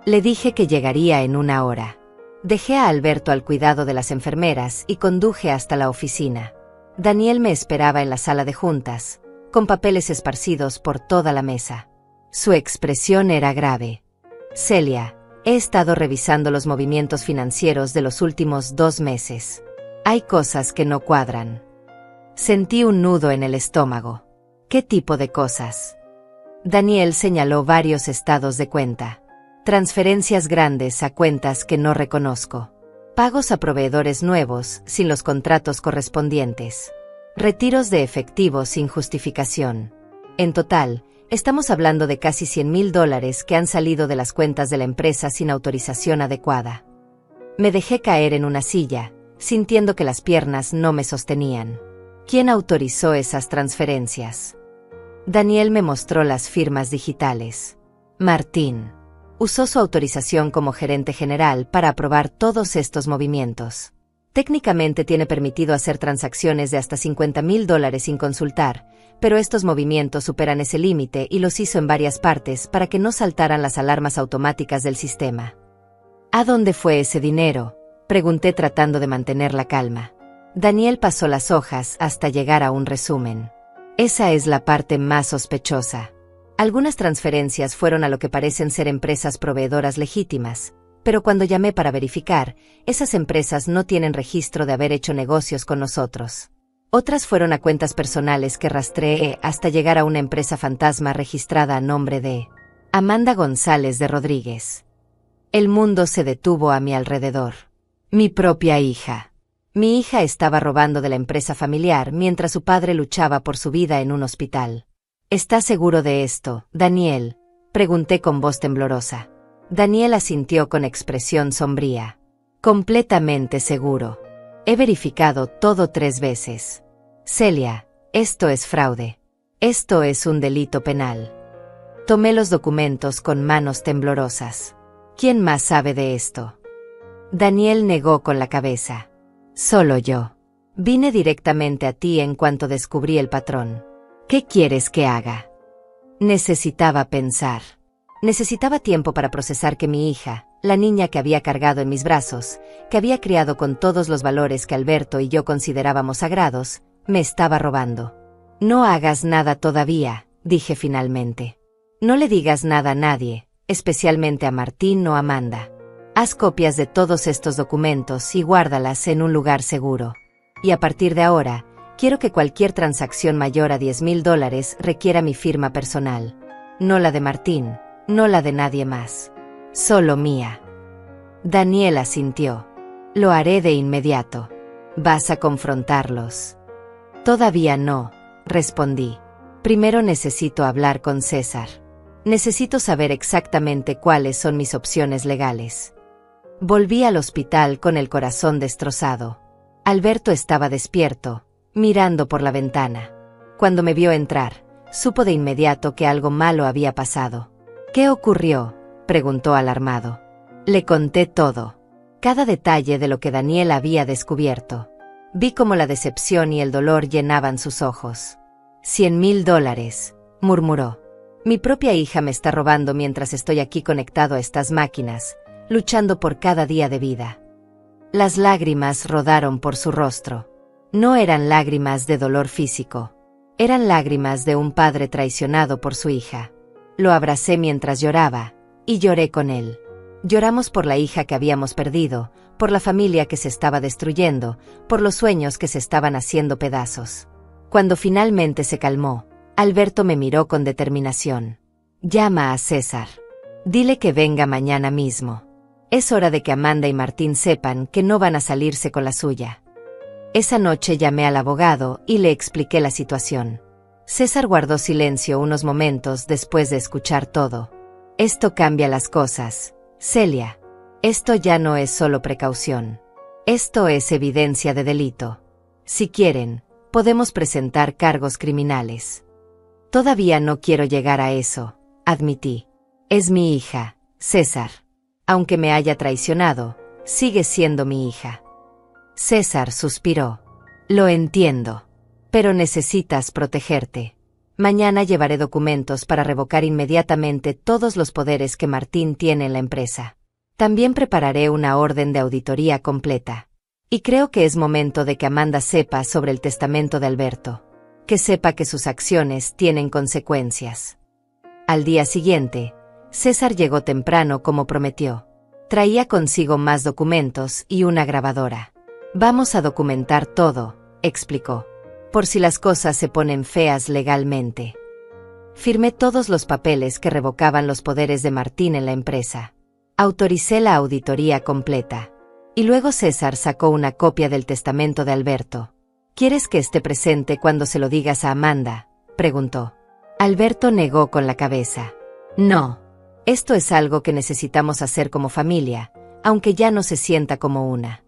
Le dije que llegaría en una hora. Dejé a Alberto al cuidado de las enfermeras y conduje hasta la oficina. Daniel me esperaba en la sala de juntas, con papeles esparcidos por toda la mesa. Su expresión era grave. Celia, he estado revisando los movimientos financieros de los últimos 2 meses. Hay cosas que no cuadran. Sentí un nudo en el estómago. ¿Qué tipo de cosas? Daniel señaló varios estados de cuenta. Transferencias grandes a cuentas que no reconozco. Pagos a proveedores nuevos sin los contratos correspondientes. Retiros de efectivo sin justificación. En total, estamos hablando de casi $100,000 que han salido de las cuentas de la empresa sin autorización adecuada. Me dejé caer en una silla, sintiendo que las piernas no me sostenían. ¿Quién autorizó esas transferencias? Daniel me mostró las firmas digitales. Martín. Usó su autorización como gerente general para aprobar todos estos movimientos. Técnicamente tiene permitido hacer transacciones de hasta $50,000 sin consultar, pero estos movimientos superan ese límite y los hizo en varias partes para que no saltaran las alarmas automáticas del sistema. ¿A dónde fue ese dinero?, pregunté tratando de mantener la calma. Daniel pasó las hojas hasta llegar a un resumen. Esa es la parte más sospechosa. Algunas transferencias fueron a lo que parecen ser empresas proveedoras legítimas, pero cuando llamé para verificar, esas empresas no tienen registro de haber hecho negocios con nosotros. Otras fueron a cuentas personales que rastreé hasta llegar a una empresa fantasma registrada a nombre de Amanda González de Rodríguez. El mundo se detuvo a mi alrededor. Mi propia hija. Mi hija estaba robando de la empresa familiar mientras su padre luchaba por su vida en un hospital. ¿Estás seguro de esto, Daniel?, pregunté con voz temblorosa. Daniel asintió con expresión sombría. Completamente seguro. He verificado todo 3 veces. Celia, esto es fraude. Esto es un delito penal. Tomé los documentos con manos temblorosas. ¿Quién más sabe de esto? Daniel negó con la cabeza. Solo yo. Vine directamente a ti en cuanto descubrí el patrón. ¿Qué quieres que haga? Necesitaba pensar. Necesitaba tiempo para procesar que mi hija, la niña que había cargado en mis brazos, que había criado con todos los valores que Alberto y yo considerábamos sagrados, me estaba robando. No hagas nada todavía, dije finalmente. No le digas nada a nadie, especialmente a Martín o a Amanda. Haz copias de todos estos documentos y guárdalas en un lugar seguro. Y a partir de ahora, quiero que cualquier transacción mayor a $10,000 requiera mi firma personal. No la de Martín, no la de nadie más. Solo mía. Daniel asintió. Lo haré de inmediato. ¿Vas a confrontarlos? Todavía no, respondí. Primero necesito hablar con César. Necesito saber exactamente cuáles son mis opciones legales. Volví al hospital con el corazón destrozado. Alberto estaba despierto, mirando por la ventana. Cuando me vio entrar, supo de inmediato que algo malo había pasado. ¿Qué ocurrió?, preguntó alarmado. Le conté todo, cada detalle de lo que Daniel había descubierto. Vi cómo la decepción y el dolor llenaban sus ojos. $100,000, murmuró. Mi propia hija me está robando mientras estoy aquí conectado a estas máquinas, luchando por cada día de vida. Las lágrimas rodaron por su rostro. No eran lágrimas de dolor físico. Eran lágrimas de un padre traicionado por su hija. Lo abracé mientras lloraba, y lloré con él. Lloramos por la hija que habíamos perdido, por la familia que se estaba destruyendo, por los sueños que se estaban haciendo pedazos. Cuando finalmente se calmó, Alberto me miró con determinación. Llama a César. Dile que venga mañana mismo. Es hora de que Amanda y Martín sepan que no van a salirse con la suya. Esa noche llamé al abogado y le expliqué la situación. César guardó silencio unos momentos después de escuchar todo. Esto cambia las cosas, Celia. Esto ya no es solo precaución. Esto es evidencia de delito. Si quieren, podemos presentar cargos criminales. Todavía no quiero llegar a eso, admití. Es mi hija, César. Aunque me haya traicionado, sigue siendo mi hija. César suspiró. Lo entiendo. Pero necesitas protegerte. Mañana llevaré documentos para revocar inmediatamente todos los poderes que Martín tiene en la empresa. También prepararé una orden de auditoría completa. Y creo que es momento de que Amanda sepa sobre el testamento de Alberto. Que sepa que sus acciones tienen consecuencias. Al día siguiente, César llegó temprano como prometió. Traía consigo más documentos y una grabadora. Vamos a documentar todo, explicó. Por si las cosas se ponen feas legalmente. Firmé todos los papeles que revocaban los poderes de Martín en la empresa. Autoricé la auditoría completa. Y luego César sacó una copia del testamento de Alberto. ¿Quieres que esté presente cuando se lo digas a Amanda?, preguntó. Alberto negó con la cabeza. No. Esto es algo que necesitamos hacer como familia, aunque ya no se sienta como una.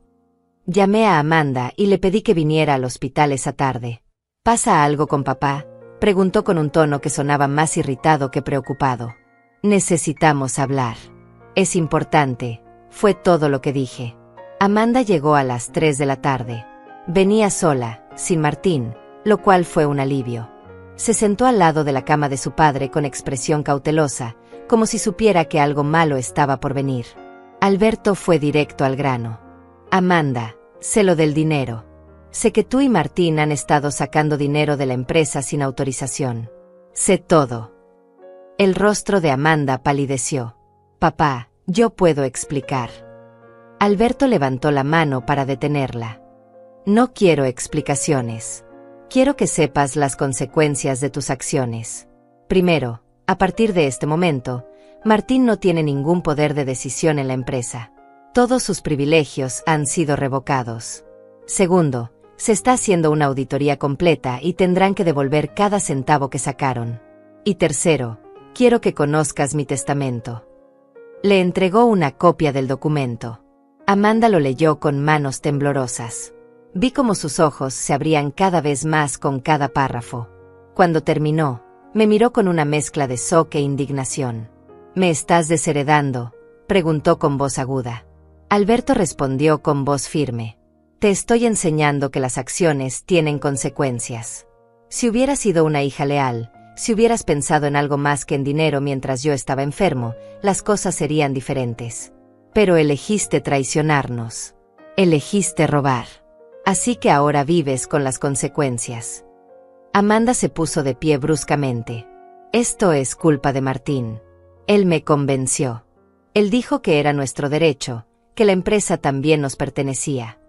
Llamé a Amanda y le pedí que viniera al hospital esa tarde. ¿Pasa algo con papá?, preguntó con un tono que sonaba más irritado que preocupado. Necesitamos hablar. Es importante, fue todo lo que dije. Amanda llegó a las 3 de la tarde. Venía sola, sin Martín, lo cual fue un alivio. Se sentó al lado de la cama de su padre con expresión cautelosa, como si supiera que algo malo estaba por venir. Alberto fue directo al grano. Amanda, sé lo del dinero. Sé que tú y Martín han estado sacando dinero de la empresa sin autorización. Sé todo. El rostro de Amanda palideció. Papá, yo puedo explicar. Alberto levantó la mano para detenerla. No quiero explicaciones. Quiero que sepas las consecuencias de tus acciones. Primero, a partir de este momento, Martín no tiene ningún poder de decisión en la empresa. Todos sus privilegios han sido revocados. Segundo, se está haciendo una auditoría completa y tendrán que devolver cada centavo que sacaron. Y tercero, quiero que conozcas mi testamento. Le entregó una copia del documento. Amanda lo leyó con manos temblorosas. Vi cómo sus ojos se abrían cada vez más con cada párrafo. Cuando terminó, me miró con una mezcla de shock e indignación. ¿Me estás desheredando?, preguntó con voz aguda. Alberto respondió con voz firme. Te estoy enseñando que las acciones tienen consecuencias. Si hubieras sido una hija leal, si hubieras pensado en algo más que en dinero mientras yo estaba enfermo, las cosas serían diferentes. Pero elegiste traicionarnos. Elegiste robar. Así que ahora vives con las consecuencias. Amanda se puso de pie bruscamente. Esto es culpa de Martín. Él me convenció. Él dijo que era nuestro derecho, que la empresa también nos pertenecía.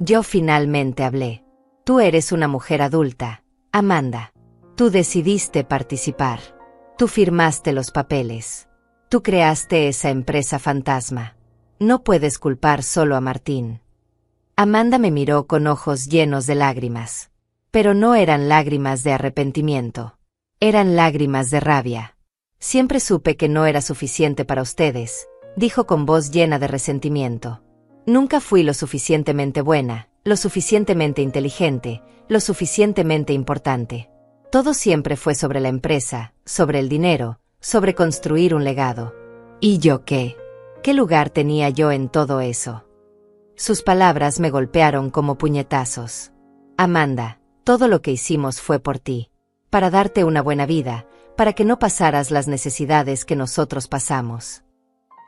Yo finalmente hablé. Tú eres una mujer adulta, Amanda. Tú decidiste participar. Tú firmaste los papeles. Tú creaste esa empresa fantasma. No puedes culpar solo a Martín. Amanda me miró con ojos llenos de lágrimas. Pero no eran lágrimas de arrepentimiento. Eran lágrimas de rabia. Siempre supe que no era suficiente para ustedes, dijo con voz llena de resentimiento. Nunca fui lo suficientemente buena, lo suficientemente inteligente, lo suficientemente importante. Todo siempre fue sobre la empresa, sobre el dinero, sobre construir un legado. ¿Y yo qué? ¿Qué lugar tenía yo en todo eso? Sus palabras me golpearon como puñetazos. Amanda, todo lo que hicimos fue por ti. Para darte una buena vida, para que no pasaras las necesidades que nosotros pasamos.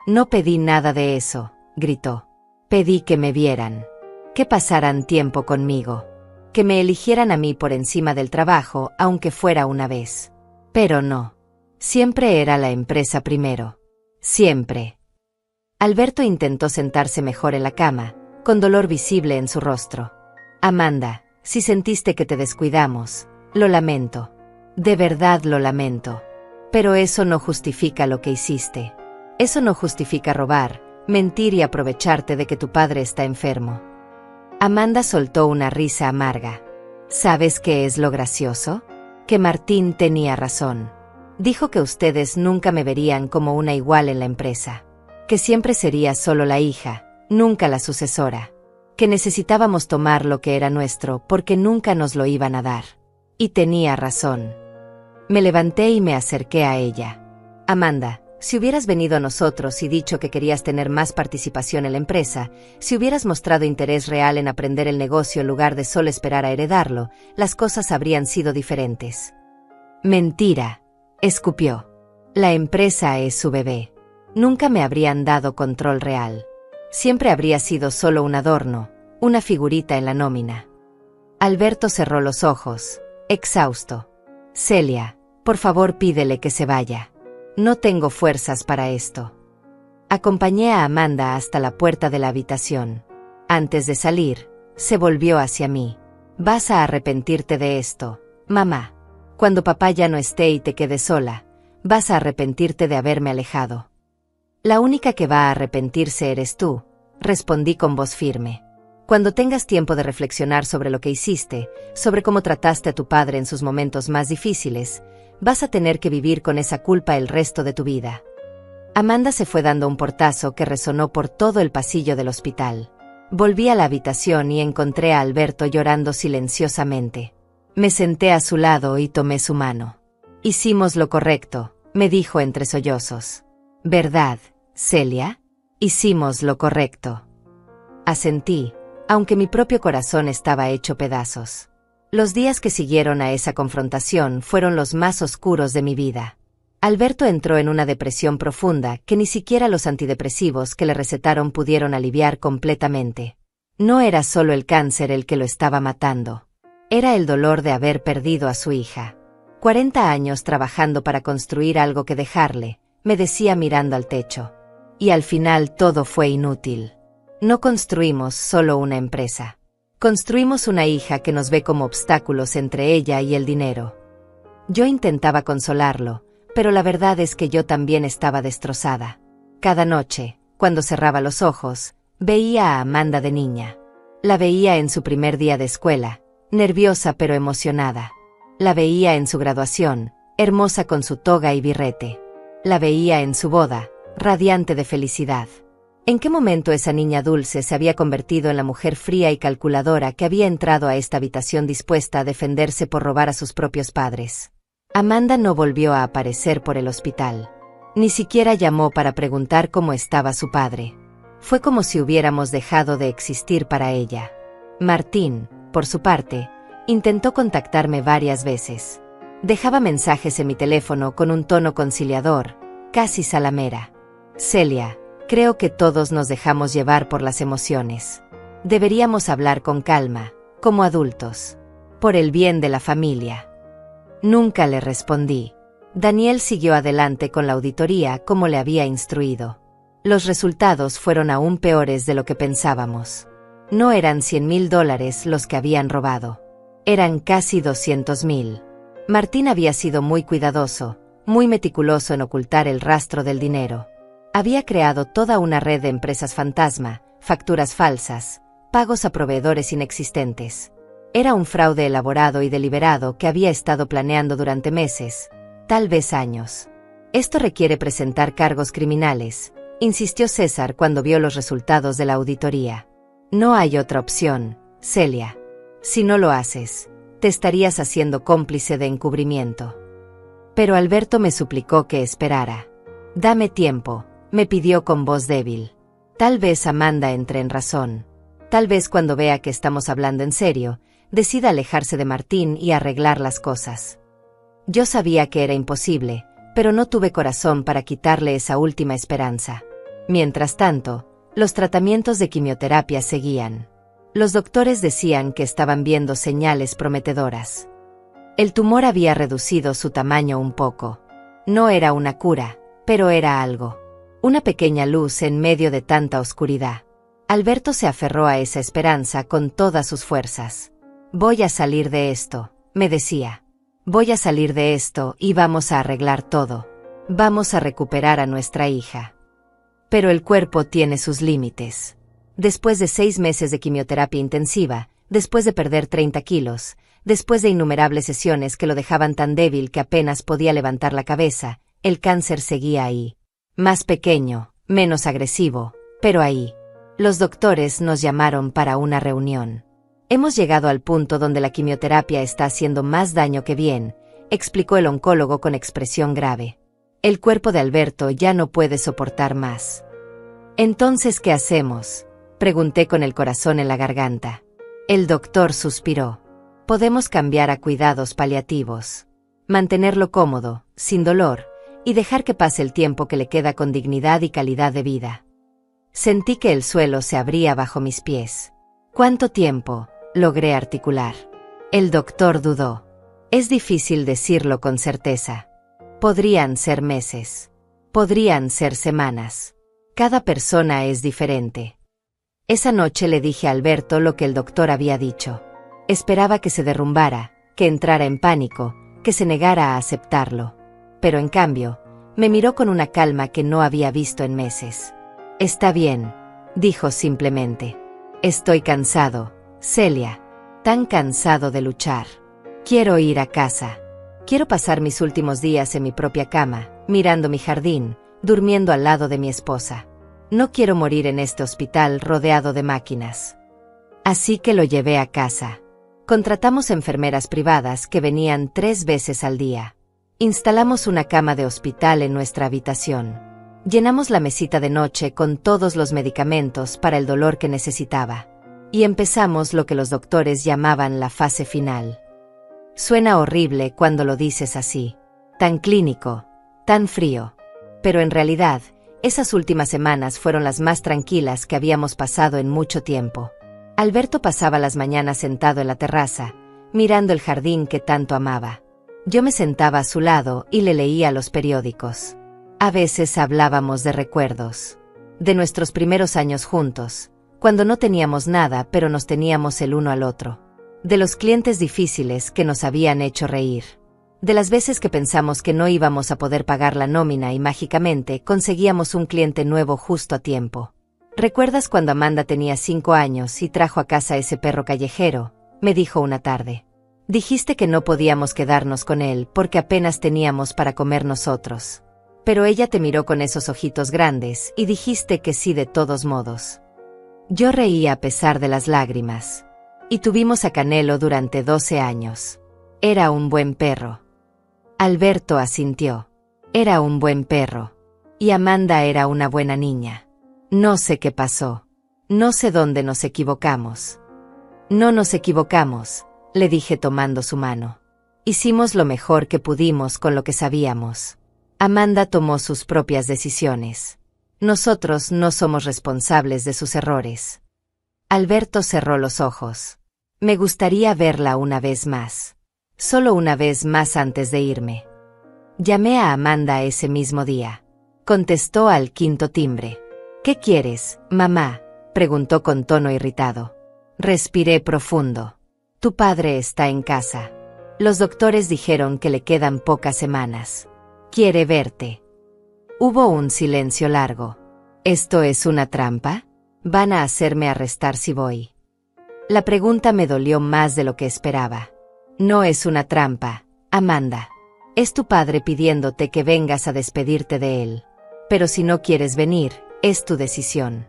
No pedí nada de eso, gritó. Pedí que me vieran. Que pasaran tiempo conmigo. Que me eligieran a mí por encima del trabajo, aunque fuera una vez. Pero no. Siempre era la empresa primero. Siempre. Alberto intentó sentarse mejor en la cama, con dolor visible en su rostro. Amanda, si sentiste que te descuidamos, lo lamento. De verdad lo lamento. Pero eso no justifica lo que hiciste. Eso no justifica robar, mentir y aprovecharte de que tu padre está enfermo. Amanda soltó una risa amarga. ¿Sabes qué es lo gracioso? Que Martín tenía razón. Dijo que ustedes nunca me verían como una igual en la empresa. Que siempre sería solo la hija, nunca la sucesora. Que necesitábamos tomar lo que era nuestro porque nunca nos lo iban a dar. Y tenía razón. Me levanté y me acerqué a ella. Amanda, si hubieras venido a nosotros y dicho que querías tener más participación en la empresa, si hubieras mostrado interés real en aprender el negocio en lugar de solo esperar a heredarlo, las cosas habrían sido diferentes. Mentira, escupió. La empresa es su bebé. Nunca me habrían dado control real. Siempre habría sido solo un adorno, una figurita en la nómina. Alberto cerró los ojos, exhausto. Celia, por favor pídele que se vaya. No tengo fuerzas para esto. Acompañé a Amanda hasta la puerta de la habitación. Antes de salir, se volvió hacia mí. Vas a arrepentirte de esto, mamá. Cuando papá ya no esté y te quedes sola, vas a arrepentirte de haberme alejado. La única que va a arrepentirse eres tú, respondí con voz firme. Cuando tengas tiempo de reflexionar sobre lo que hiciste, sobre cómo trataste a tu padre en sus momentos más difíciles, vas a tener que vivir con esa culpa el resto de tu vida. Amanda se fue dando un portazo que resonó por todo el pasillo del hospital. Volví a la habitación y encontré a Alberto llorando silenciosamente. Me senté a su lado y tomé su mano. Hicimos lo correcto, me dijo entre sollozos. ¿Verdad, Celia? Hicimos lo correcto. Asentí, aunque mi propio corazón estaba hecho pedazos. Los días que siguieron a esa confrontación fueron los más oscuros de mi vida. Alberto entró en una depresión profunda que ni siquiera los antidepresivos que le recetaron pudieron aliviar completamente. No era solo el cáncer el que lo estaba matando. Era el dolor de haber perdido a su hija. 40 años trabajando para construir algo que dejarle, me decía mirando al techo. Y al final todo fue inútil. No construimos solo una empresa. Construimos una hija que nos ve como obstáculos entre ella y el dinero. Yo intentaba consolarlo, pero la verdad es que yo también estaba destrozada. Cada noche, cuando cerraba los ojos, veía a Amanda de niña. La veía en su primer día de escuela, nerviosa pero emocionada. La veía en su graduación, hermosa con su toga y birrete. La veía en su boda, radiante de felicidad. ¿En qué momento esa niña dulce se había convertido en la mujer fría y calculadora que había entrado a esta habitación dispuesta a defenderse por robar a sus propios padres? Amanda no volvió a aparecer por el hospital. Ni siquiera llamó para preguntar cómo estaba su padre. Fue como si hubiéramos dejado de existir para ella. Martín, por su parte, intentó contactarme varias veces. Dejaba mensajes en mi teléfono con un tono conciliador, casi salamera. Celia, creo que todos nos dejamos llevar por las emociones. Deberíamos hablar con calma, como adultos. Por el bien de la familia. Nunca le respondí. Daniel siguió adelante con la auditoría como le había instruido. Los resultados fueron aún peores de lo que pensábamos. No eran $100,000 los que habían robado. Eran casi 200,000. Martín había sido muy cuidadoso, muy meticuloso en ocultar el rastro del dinero. Había creado toda una red de empresas fantasma, facturas falsas, pagos a proveedores inexistentes. Era un fraude elaborado y deliberado que había estado planeando durante meses, tal vez años. Esto requiere presentar cargos criminales, insistió César cuando vio los resultados de la auditoría. No hay otra opción, Celia. Si no lo haces, te estarías haciendo cómplice de encubrimiento. Pero Alberto me suplicó que esperara. Dame tiempo, me pidió con voz débil. Tal vez Amanda entre en razón. Tal vez cuando vea que estamos hablando en serio, decida alejarse de Martín y arreglar las cosas. Yo sabía que era imposible, pero no tuve corazón para quitarle esa última esperanza. Mientras tanto, los tratamientos de quimioterapia seguían. Los doctores decían que estaban viendo señales prometedoras. El tumor había reducido su tamaño un poco. No era una cura, pero era algo. Una pequeña luz en medio de tanta oscuridad. Alberto se aferró a esa esperanza con todas sus fuerzas. Voy a salir de esto, me decía. Voy a salir de esto y vamos a arreglar todo. Vamos a recuperar a nuestra hija. Pero el cuerpo tiene sus límites. Después de 6 meses de quimioterapia intensiva, después de perder 30 kilos, después de innumerables sesiones que lo dejaban tan débil que apenas podía levantar la cabeza, el cáncer seguía ahí. Más pequeño, menos agresivo, pero ahí. Los doctores nos llamaron para una reunión. Hemos llegado al punto donde la quimioterapia está haciendo más daño que bien, explicó el oncólogo con expresión grave. El cuerpo de Alberto ya no puede soportar más. ¿Entonces qué hacemos?, pregunté con el corazón en la garganta. El doctor suspiró. Podemos cambiar a cuidados paliativos. Mantenerlo cómodo, sin dolor, y dejar que pase el tiempo que le queda con dignidad y calidad de vida. Sentí que el suelo se abría bajo mis pies. ¿Cuánto tiempo?, logré articular. El doctor dudó. Es difícil decirlo con certeza. Podrían ser meses. Podrían ser semanas. Cada persona es diferente. Esa noche le dije a Alberto lo que el doctor había dicho. Esperaba que se derrumbara, que entrara en pánico, que se negara a aceptarlo. Pero en cambio, me miró con una calma que no había visto en meses. Está bien, dijo simplemente. Estoy cansado, Celia. Tan cansado de luchar. Quiero ir a casa. Quiero pasar mis últimos días en mi propia cama, mirando mi jardín, durmiendo al lado de mi esposa. No quiero morir en este hospital rodeado de máquinas. Así que lo llevé a casa. Contratamos enfermeras privadas que venían 3 veces al día. Instalamos una cama de hospital en nuestra habitación. Llenamos la mesita de noche con todos los medicamentos para el dolor que necesitaba. Y empezamos lo que los doctores llamaban la fase final. Suena horrible cuando lo dices así. Tan clínico, tan frío. Pero en realidad, esas últimas semanas fueron las más tranquilas que habíamos pasado en mucho tiempo. Alberto pasaba las mañanas sentado en la terraza, mirando el jardín que tanto amaba. Yo me sentaba a su lado y le leía los periódicos. A veces hablábamos de recuerdos. De nuestros primeros años juntos, cuando no teníamos nada pero nos teníamos el uno al otro. De los clientes difíciles que nos habían hecho reír. De las veces que pensamos que no íbamos a poder pagar la nómina y mágicamente conseguíamos un cliente nuevo justo a tiempo. ¿Recuerdas cuando Amanda tenía 5 años y trajo a casa ese perro callejero?, me dijo una tarde. Dijiste que no podíamos quedarnos con él porque apenas teníamos para comer nosotros. Pero ella te miró con esos ojitos grandes y dijiste que sí de todos modos. Yo reí a pesar de las lágrimas. Y tuvimos a Canelo durante 12 años. Era un buen perro. Alberto asintió. Era un buen perro. Y Amanda era una buena niña. No sé qué pasó. No sé dónde nos equivocamos. No nos equivocamos, le dije tomando su mano. Hicimos lo mejor que pudimos con lo que sabíamos. Amanda tomó sus propias decisiones. Nosotros no somos responsables de sus errores. Alberto cerró los ojos. Me gustaría verla una vez más. Solo una vez más antes de irme. Llamé a Amanda ese mismo día. Contestó al 5.º timbre. ¿Qué quieres, mamá?, preguntó con tono irritado. Respiré profundo. Tu padre está en casa. Los doctores dijeron que le quedan pocas semanas. Quiere verte. Hubo un silencio largo. ¿Esto es una trampa? ¿Van a hacerme arrestar si voy? La pregunta me dolió más de lo que esperaba. No es una trampa, Amanda. Es tu padre pidiéndote que vengas a despedirte de él. Pero si no quieres venir, es tu decisión.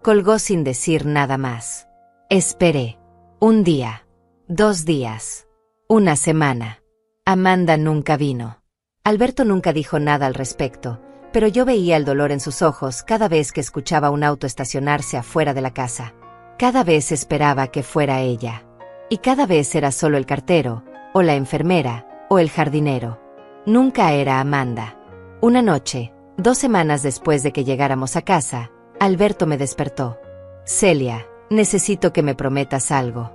Colgó sin decir nada más. Esperé. 1 día. 2 días. 1 semana. Amanda nunca vino. Alberto nunca dijo nada al respecto, pero yo veía el dolor en sus ojos cada vez que escuchaba un auto estacionarse afuera de la casa. Cada vez esperaba que fuera ella. Y cada vez era solo el cartero, o la enfermera, o el jardinero. Nunca era Amanda. Una noche, 2 semanas después de que llegáramos a casa, Alberto me despertó. Celia, necesito que me prometas algo.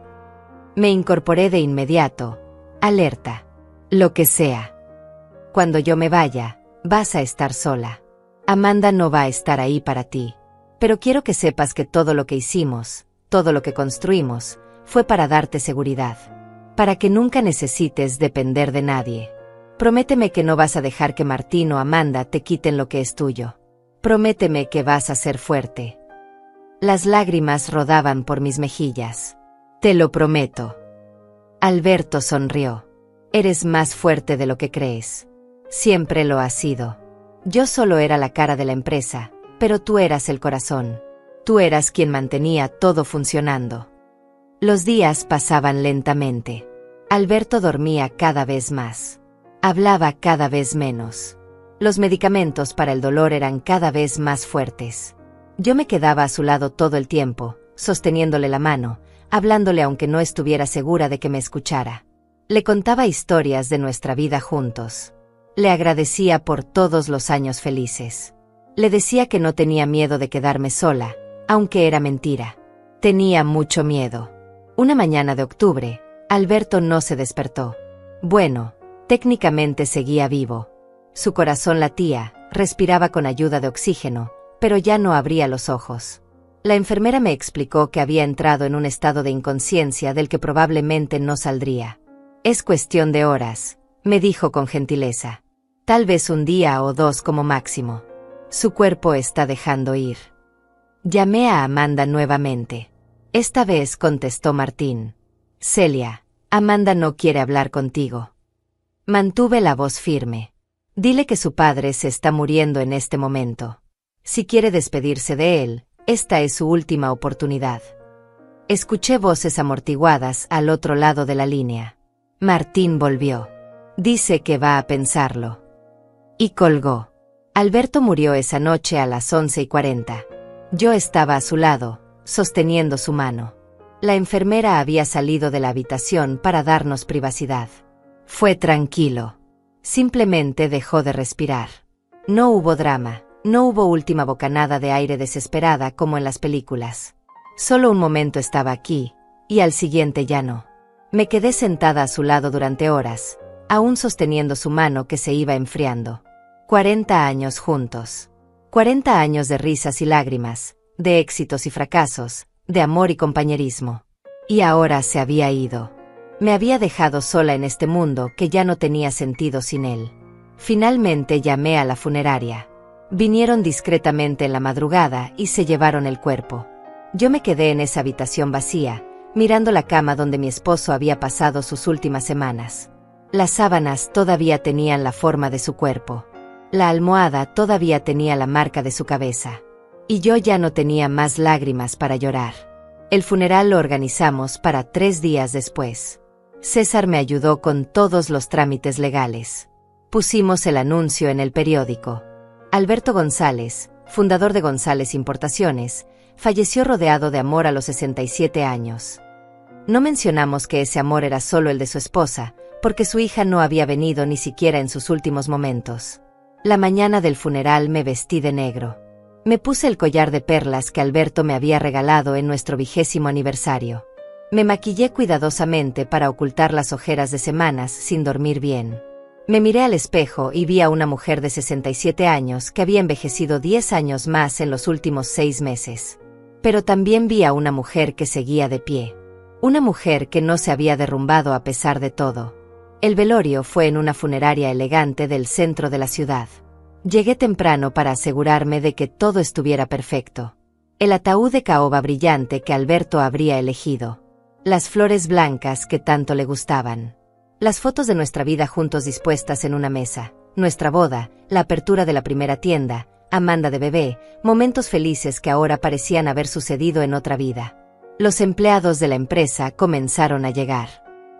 Me incorporé de inmediato, alerta. Lo que sea. Cuando yo me vaya, vas a estar sola. Amanda no va a estar ahí para ti. Pero quiero que sepas que todo lo que hicimos, todo lo que construimos, fue para darte seguridad. para que nunca necesites depender de nadie. Prométeme que no vas a dejar que Martín o Amanda te quiten lo que es tuyo. Prométeme que vas a ser fuerte. Las lágrimas rodaban por mis mejillas. Te lo prometo. Alberto sonrió. Eres más fuerte de lo que crees. Siempre lo has sido. Yo solo era la cara de la empresa, pero tú eras el corazón. Tú eras quien mantenía todo funcionando. Los días pasaban lentamente. Alberto dormía cada vez más. Hablaba cada vez menos. Los medicamentos para el dolor eran cada vez más fuertes. Yo me quedaba a su lado todo el tiempo, sosteniéndole la mano, hablándole aunque no estuviera segura de que me escuchara. Le contaba historias de nuestra vida juntos. Le agradecía por todos los años felices. Le decía que no tenía miedo de quedarme sola, aunque era mentira. Tenía mucho miedo. Una mañana de octubre, Alberto no se despertó. Bueno, técnicamente seguía vivo. Su corazón latía, respiraba con ayuda de oxígeno, pero ya no abría los ojos. La enfermera me explicó que había entrado en un estado de inconsciencia del que probablemente no saldría. Es cuestión de horas, me dijo con gentileza. Tal vez un día o dos como máximo. Su cuerpo está dejando ir. Llamé a Amanda nuevamente. Esta vez contestó Martín. Celia, Amanda no quiere hablar contigo. Mantuve la voz firme. Dile que su padre se está muriendo en este momento. Si quiere despedirse de él, esta es su última oportunidad. Escuché voces amortiguadas al otro lado de la línea. Martín volvió. Dice que va a pensarlo. Y colgó. Alberto murió esa noche a las 11:40. Yo estaba a su lado, sosteniendo su mano. La enfermera había salido de la habitación para darnos privacidad. Fue tranquilo. Simplemente dejó de respirar. No hubo drama. No hubo última bocanada de aire desesperada como en las películas. Solo un momento estaba aquí, y al siguiente ya no. Me quedé sentada a su lado durante horas, aún sosteniendo su mano que se iba enfriando. 40 años juntos. 40 años de risas y lágrimas, de éxitos y fracasos, de amor y compañerismo. Y ahora se había ido. Me había dejado sola en este mundo que ya no tenía sentido sin él. Finalmente llamé a la funeraria. Vinieron discretamente en la madrugada y se llevaron el cuerpo. Yo me quedé en esa habitación vacía, mirando la cama donde mi esposo había pasado sus últimas semanas. Las sábanas todavía tenían la forma de su cuerpo. La almohada todavía tenía la marca de su cabeza. Y yo ya no tenía más lágrimas para llorar. El funeral lo organizamos para 3 días después. César me ayudó con todos los trámites legales. Pusimos el anuncio en el periódico. Alberto González, fundador de González Importaciones, falleció rodeado de amor a los 67 años. No mencionamos que ese amor era solo el de su esposa, porque su hija no había venido ni siquiera en sus últimos momentos. La mañana del funeral me vestí de negro. Me puse el collar de perlas que Alberto me había regalado en nuestro 20º aniversario. Me maquillé cuidadosamente para ocultar las ojeras de semanas sin dormir bien. Me miré al espejo y vi a una mujer de 67 años que había envejecido 10 años más en los últimos 6 meses. Pero también vi a una mujer que seguía de pie. Una mujer que no se había derrumbado a pesar de todo. El velorio fue en una funeraria elegante del centro de la ciudad. Llegué temprano para asegurarme de que todo estuviera perfecto. El ataúd de caoba brillante que Alberto habría elegido. Las flores blancas que tanto le gustaban. Las fotos de nuestra vida juntos dispuestas en una mesa, nuestra boda, la apertura de la primera tienda, Amanda de bebé, momentos felices que ahora parecían haber sucedido en otra vida. Los empleados de la empresa comenzaron a llegar.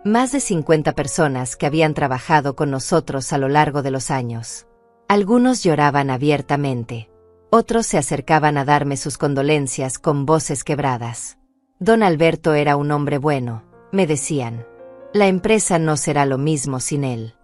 Más de 50 personas que habían trabajado con nosotros a lo largo de los años. Algunos lloraban abiertamente. Otros se acercaban a darme sus condolencias con voces quebradas. Don Alberto era un hombre bueno, me decían. La empresa no será lo mismo sin él.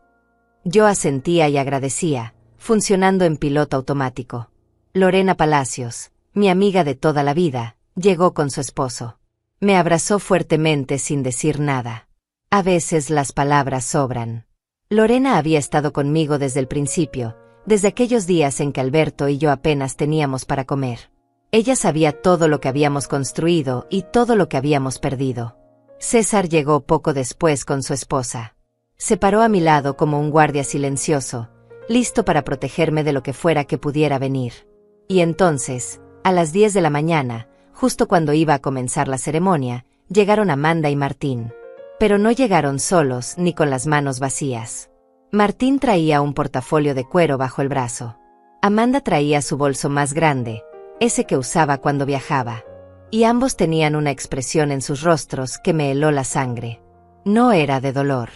Yo asentía y agradecía, funcionando en piloto automático. Lorena Palacios, mi amiga de toda la vida, llegó con su esposo. Me abrazó fuertemente sin decir nada. A veces las palabras sobran. Lorena había estado conmigo desde el principio, desde aquellos días en que Alberto y yo apenas teníamos para comer. Ella sabía todo lo que habíamos construido y todo lo que habíamos perdido. César llegó poco después con su esposa. Se paró a mi lado como un guardia silencioso, listo para protegerme de lo que fuera que pudiera venir. Y entonces, a las 10 de la mañana, justo cuando iba a comenzar la ceremonia, llegaron Amanda y Martín. Pero no llegaron solos ni con las manos vacías. Martín traía un portafolio de cuero bajo el brazo. Amanda traía su bolso más grande, ese que usaba cuando viajaba. Y ambos tenían una expresión en sus rostros que me heló la sangre. No era de dolor.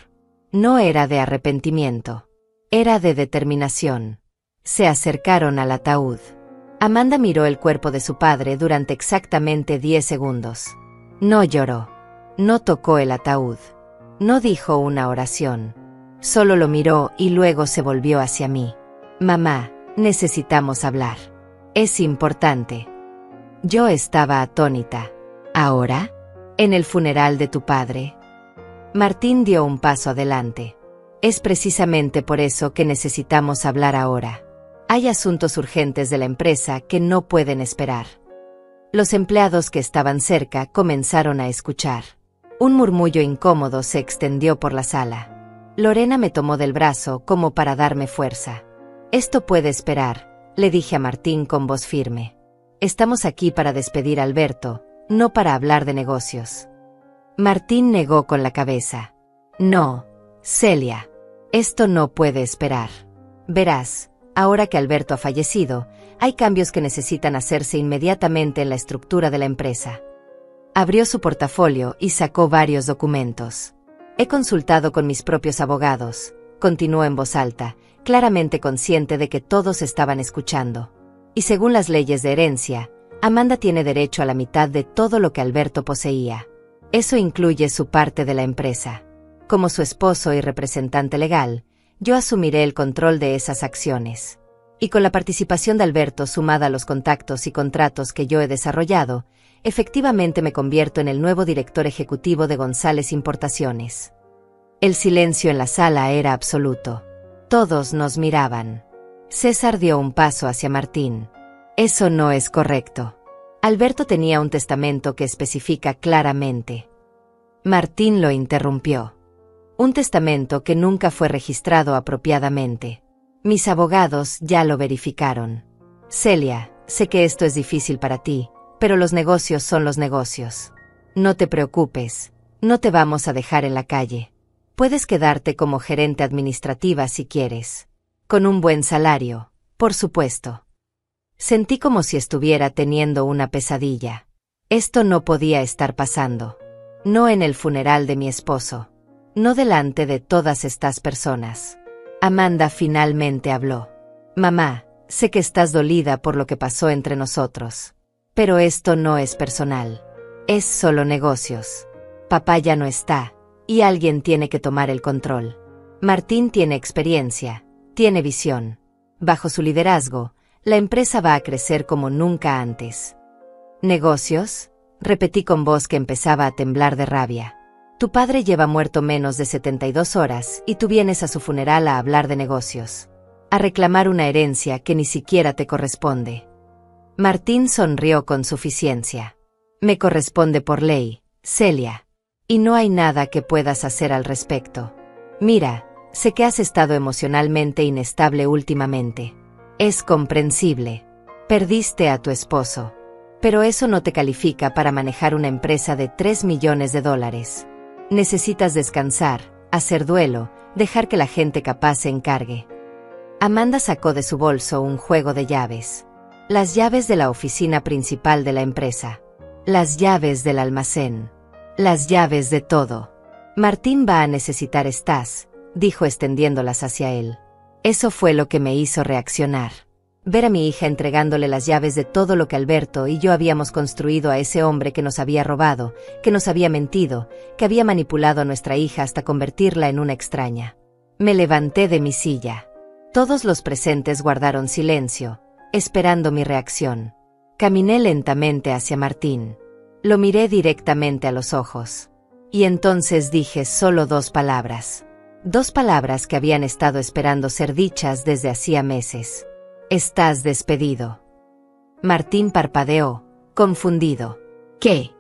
No era de arrepentimiento. Era de determinación. Se acercaron al ataúd. Amanda miró el cuerpo de su padre durante exactamente 10 segundos. No lloró. No tocó el ataúd. No dijo una oración. Solo lo miró y luego se volvió hacia mí. Mamá, necesitamos hablar. Es importante. Yo estaba atónita. ¿Ahora? ¿En el funeral de tu padre? Martín dio un paso adelante. Es precisamente por eso que necesitamos hablar ahora. Hay asuntos urgentes de la empresa que no pueden esperar. Los empleados que estaban cerca comenzaron a escuchar. Un murmullo incómodo se extendió por la sala. Lorena me tomó del brazo como para darme fuerza. Esto puede esperar, le dije a Martín con voz firme. Estamos aquí para despedir a Alberto, no para hablar de negocios. Martín negó con la cabeza. No, Celia. Esto no puede esperar. Verás, ahora que Alberto ha fallecido, hay cambios que necesitan hacerse inmediatamente en la estructura de la empresa. Abrió su portafolio y sacó varios documentos. He consultado con mis propios abogados, continuó en voz alta, claramente consciente de que todos estaban escuchando. Y según las leyes de herencia, Amanda tiene derecho a la mitad de todo lo que Alberto poseía. Eso incluye su parte de la empresa. Como su esposo y representante legal, yo asumiré el control de esas acciones. Y con la participación de Alberto sumada a los contactos y contratos que yo he desarrollado, efectivamente me convierto en el nuevo director ejecutivo de González Importaciones. El silencio en la sala era absoluto. Todos nos miraban. César dio un paso hacia Martín. Eso no es correcto. Alberto tenía un testamento que especifica claramente. Martín lo interrumpió. Un testamento que nunca fue registrado apropiadamente. Mis abogados ya lo verificaron. Celia, sé que esto es difícil para ti, pero los negocios son los negocios. No te preocupes, no te vamos a dejar en la calle. Puedes quedarte como gerente administrativa si quieres. Con un buen salario, por supuesto. Sentí como si estuviera teniendo una pesadilla. Esto no podía estar pasando. No en el funeral de mi esposo. No delante de todas estas personas. Amanda finalmente habló. Mamá, sé que estás dolida por lo que pasó entre nosotros. Pero esto no es personal. Es solo negocios. Papá ya no está, y alguien tiene que tomar el control. Martín tiene experiencia, tiene visión. Bajo su liderazgo, la empresa va a crecer como nunca antes. ¿Negocios? Repetí con voz que empezaba a temblar de rabia. Tu padre lleva muerto menos de 72 horas y tú vienes a su funeral a hablar de negocios. A reclamar una herencia que ni siquiera te corresponde. Martín sonrió con suficiencia. Me corresponde por ley, Celia. Y no hay nada que puedas hacer al respecto. Mira, sé que has estado emocionalmente inestable últimamente. Es comprensible. Perdiste a tu esposo. Pero eso no te califica para manejar una empresa de $3 millones. Necesitas descansar, hacer duelo, dejar que la gente capaz se encargue. Amanda sacó de su bolso un juego de llaves. Las llaves de la oficina principal de la empresa. Las llaves del almacén. Las llaves de todo. Martín va a necesitar estas, dijo extendiéndolas hacia él. Eso fue lo que me hizo reaccionar. Ver a mi hija entregándole las llaves de todo lo que Alberto y yo habíamos construido a ese hombre que nos había robado, que nos había mentido, que había manipulado a nuestra hija hasta convertirla en una extraña. Me levanté de mi silla. Todos los presentes guardaron silencio, esperando mi reacción. Caminé lentamente hacia Martín. Lo miré directamente a los ojos. Y entonces dije solo 2 palabras. 2 palabras que habían estado esperando ser dichas desde hacía meses. Estás despedido. Martín parpadeó, confundido. ¿Qué?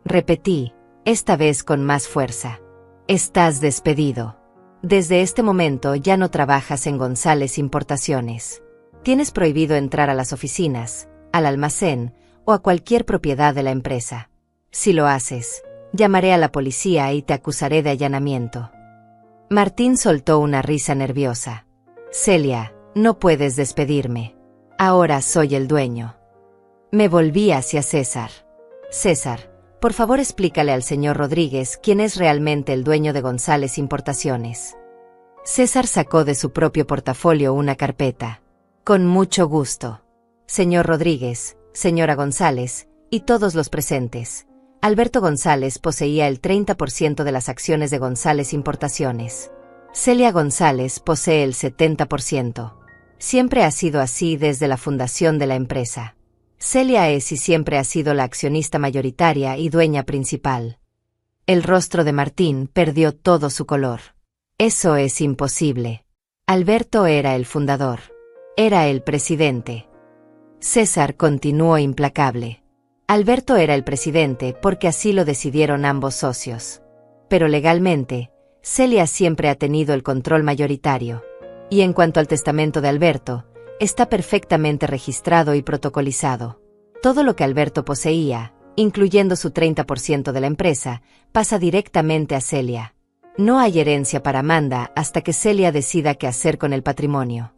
Repetí, esta vez con más fuerza. Estás despedido. Desde este momento ya no trabajas en González Importaciones. Tienes prohibido entrar a las oficinas, al almacén o a cualquier propiedad de la empresa. Si lo haces, llamaré a la policía y te acusaré de allanamiento. Martín soltó una risa nerviosa. Celia, no puedes despedirme. Ahora soy el dueño. Me volví hacia César. César, por favor explícale al señor Rodríguez quién es realmente el dueño de González Importaciones. César sacó de su propio portafolio una carpeta. Con mucho gusto. Señor Rodríguez, señora González, y todos los presentes. Alberto González poseía el 30% de las acciones de González Importaciones. Celia González posee el 70%. Siempre ha sido así desde la fundación de la empresa. Celia es y siempre ha sido la accionista mayoritaria y dueña principal. El rostro de Martín perdió todo su color. Eso es imposible. Alberto era el fundador. Era el presidente. César continuó implacable. Alberto era el presidente porque así lo decidieron ambos socios. Pero legalmente, Celia siempre ha tenido el control mayoritario. Y en cuanto al testamento de Alberto, está perfectamente registrado y protocolizado. Todo lo que Alberto poseía, incluyendo su 30% de la empresa, pasa directamente a Celia. No hay herencia para Amanda hasta que Celia decida qué hacer con el patrimonio.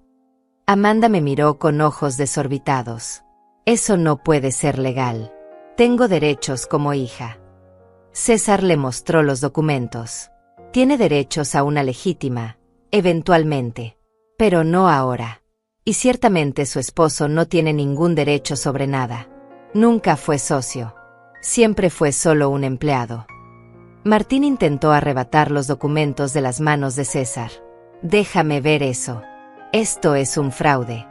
Amanda me miró con ojos desorbitados. Eso no puede ser legal. Tengo derechos como hija. César le mostró los documentos. Tiene derechos a una legítima, eventualmente. Pero no ahora. Y ciertamente su esposo no tiene ningún derecho sobre nada. Nunca fue socio. Siempre fue solo un empleado. Martín intentó arrebatar los documentos de las manos de César. Déjame ver eso. Esto es un fraude.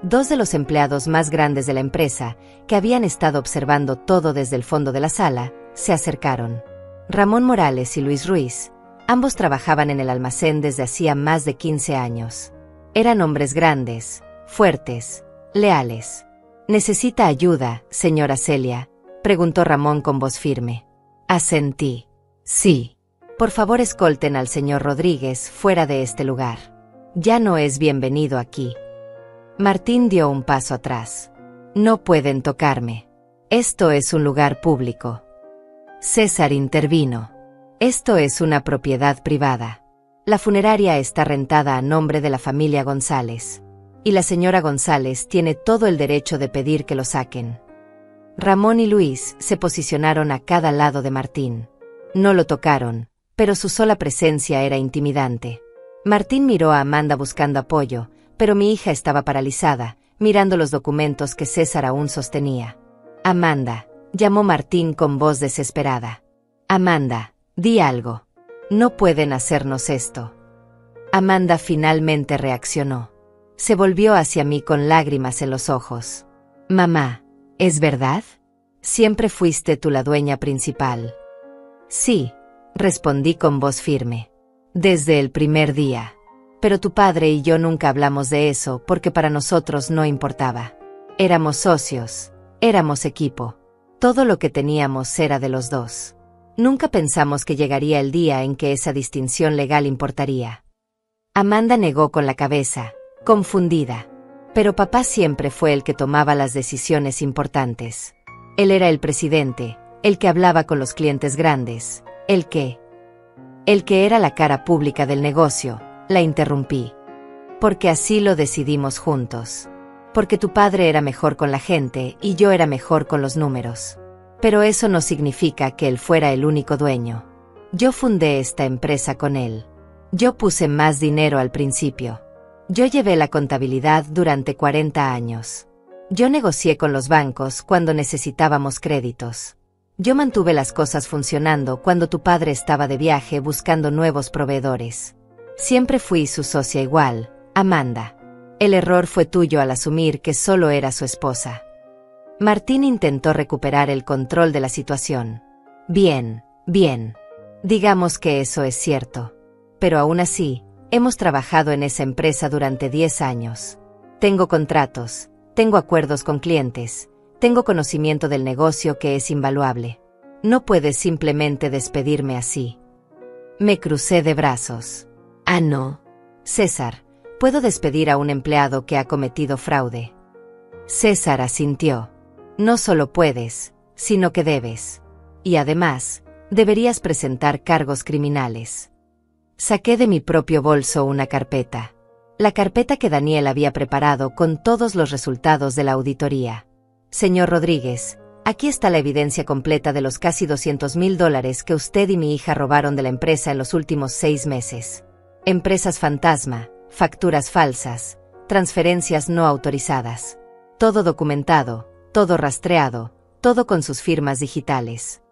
Dos de los empleados más grandes de la empresa, que habían estado observando todo desde el fondo de la sala, se acercaron. Ramón Morales y Luis Ruiz. Ambos trabajaban en el almacén desde hacía más de 15 años. Eran hombres grandes, fuertes, leales. ¿Necesita ayuda, señora Celia?, preguntó Ramón con voz firme. Asentí. Sí. Por favor escolten al señor Rodríguez fuera de este lugar. Ya no es bienvenido aquí. Martín dio un paso atrás. No pueden tocarme. Esto es un lugar público. César intervino. Esto es una propiedad privada. La funeraria está rentada a nombre de la familia González. Y la señora González tiene todo el derecho de pedir que lo saquen. Ramón y Luis se posicionaron a cada lado de Martín. No lo tocaron, pero su sola presencia era intimidante. Martín miró a Amanda buscando apoyo, pero mi hija estaba paralizada, mirando los documentos que César aún sostenía. Amanda, llamó Martín con voz desesperada. Amanda, di algo. No pueden hacernos esto. Amanda finalmente reaccionó. Se volvió hacia mí con lágrimas en los ojos. Mamá, ¿es verdad? Siempre fuiste tú la dueña principal. Sí, respondí con voz firme. Desde el primer día. Pero tu padre y yo nunca hablamos de eso porque para nosotros no importaba. Éramos socios, éramos equipo. Todo lo que teníamos era de los dos. Nunca pensamos que llegaría el día en que esa distinción legal importaría. Amanda negó con la cabeza, confundida. Pero papá siempre fue el que tomaba las decisiones importantes. Él era el presidente, el que hablaba con los clientes grandes, el que era la cara pública del negocio. La interrumpí. Porque así lo decidimos juntos. Porque tu padre era mejor con la gente y yo era mejor con los números. Pero eso no significa que él fuera el único dueño. Yo fundé esta empresa con él. Yo puse más dinero al principio. Yo llevé la contabilidad durante 40 años. Yo negocié con los bancos cuando necesitábamos créditos. Yo mantuve las cosas funcionando cuando tu padre estaba de viaje buscando nuevos proveedores. Siempre fui su socia igual, Amanda. El error fue tuyo al asumir que solo era su esposa. Martín intentó recuperar el control de la situación. Bien. Digamos que eso es cierto. Pero aún así, hemos trabajado en esa empresa durante 10 años. Tengo contratos, tengo acuerdos con clientes, tengo conocimiento del negocio que es invaluable. No puedes simplemente despedirme así. Me crucé de brazos. Ah, no. César, puedo despedir a un empleado que ha cometido fraude. César asintió. No solo puedes, sino que debes. Y además, deberías presentar cargos criminales. Saqué de mi propio bolso una carpeta. La carpeta que Daniel había preparado con todos los resultados de la auditoría. Señor Rodríguez, aquí está la evidencia completa de los casi $200,000 que usted y mi hija robaron de la empresa en los últimos 6 meses. Empresas fantasma, facturas falsas, transferencias no autorizadas. Todo documentado, todo rastreado, todo con sus firmas digitales.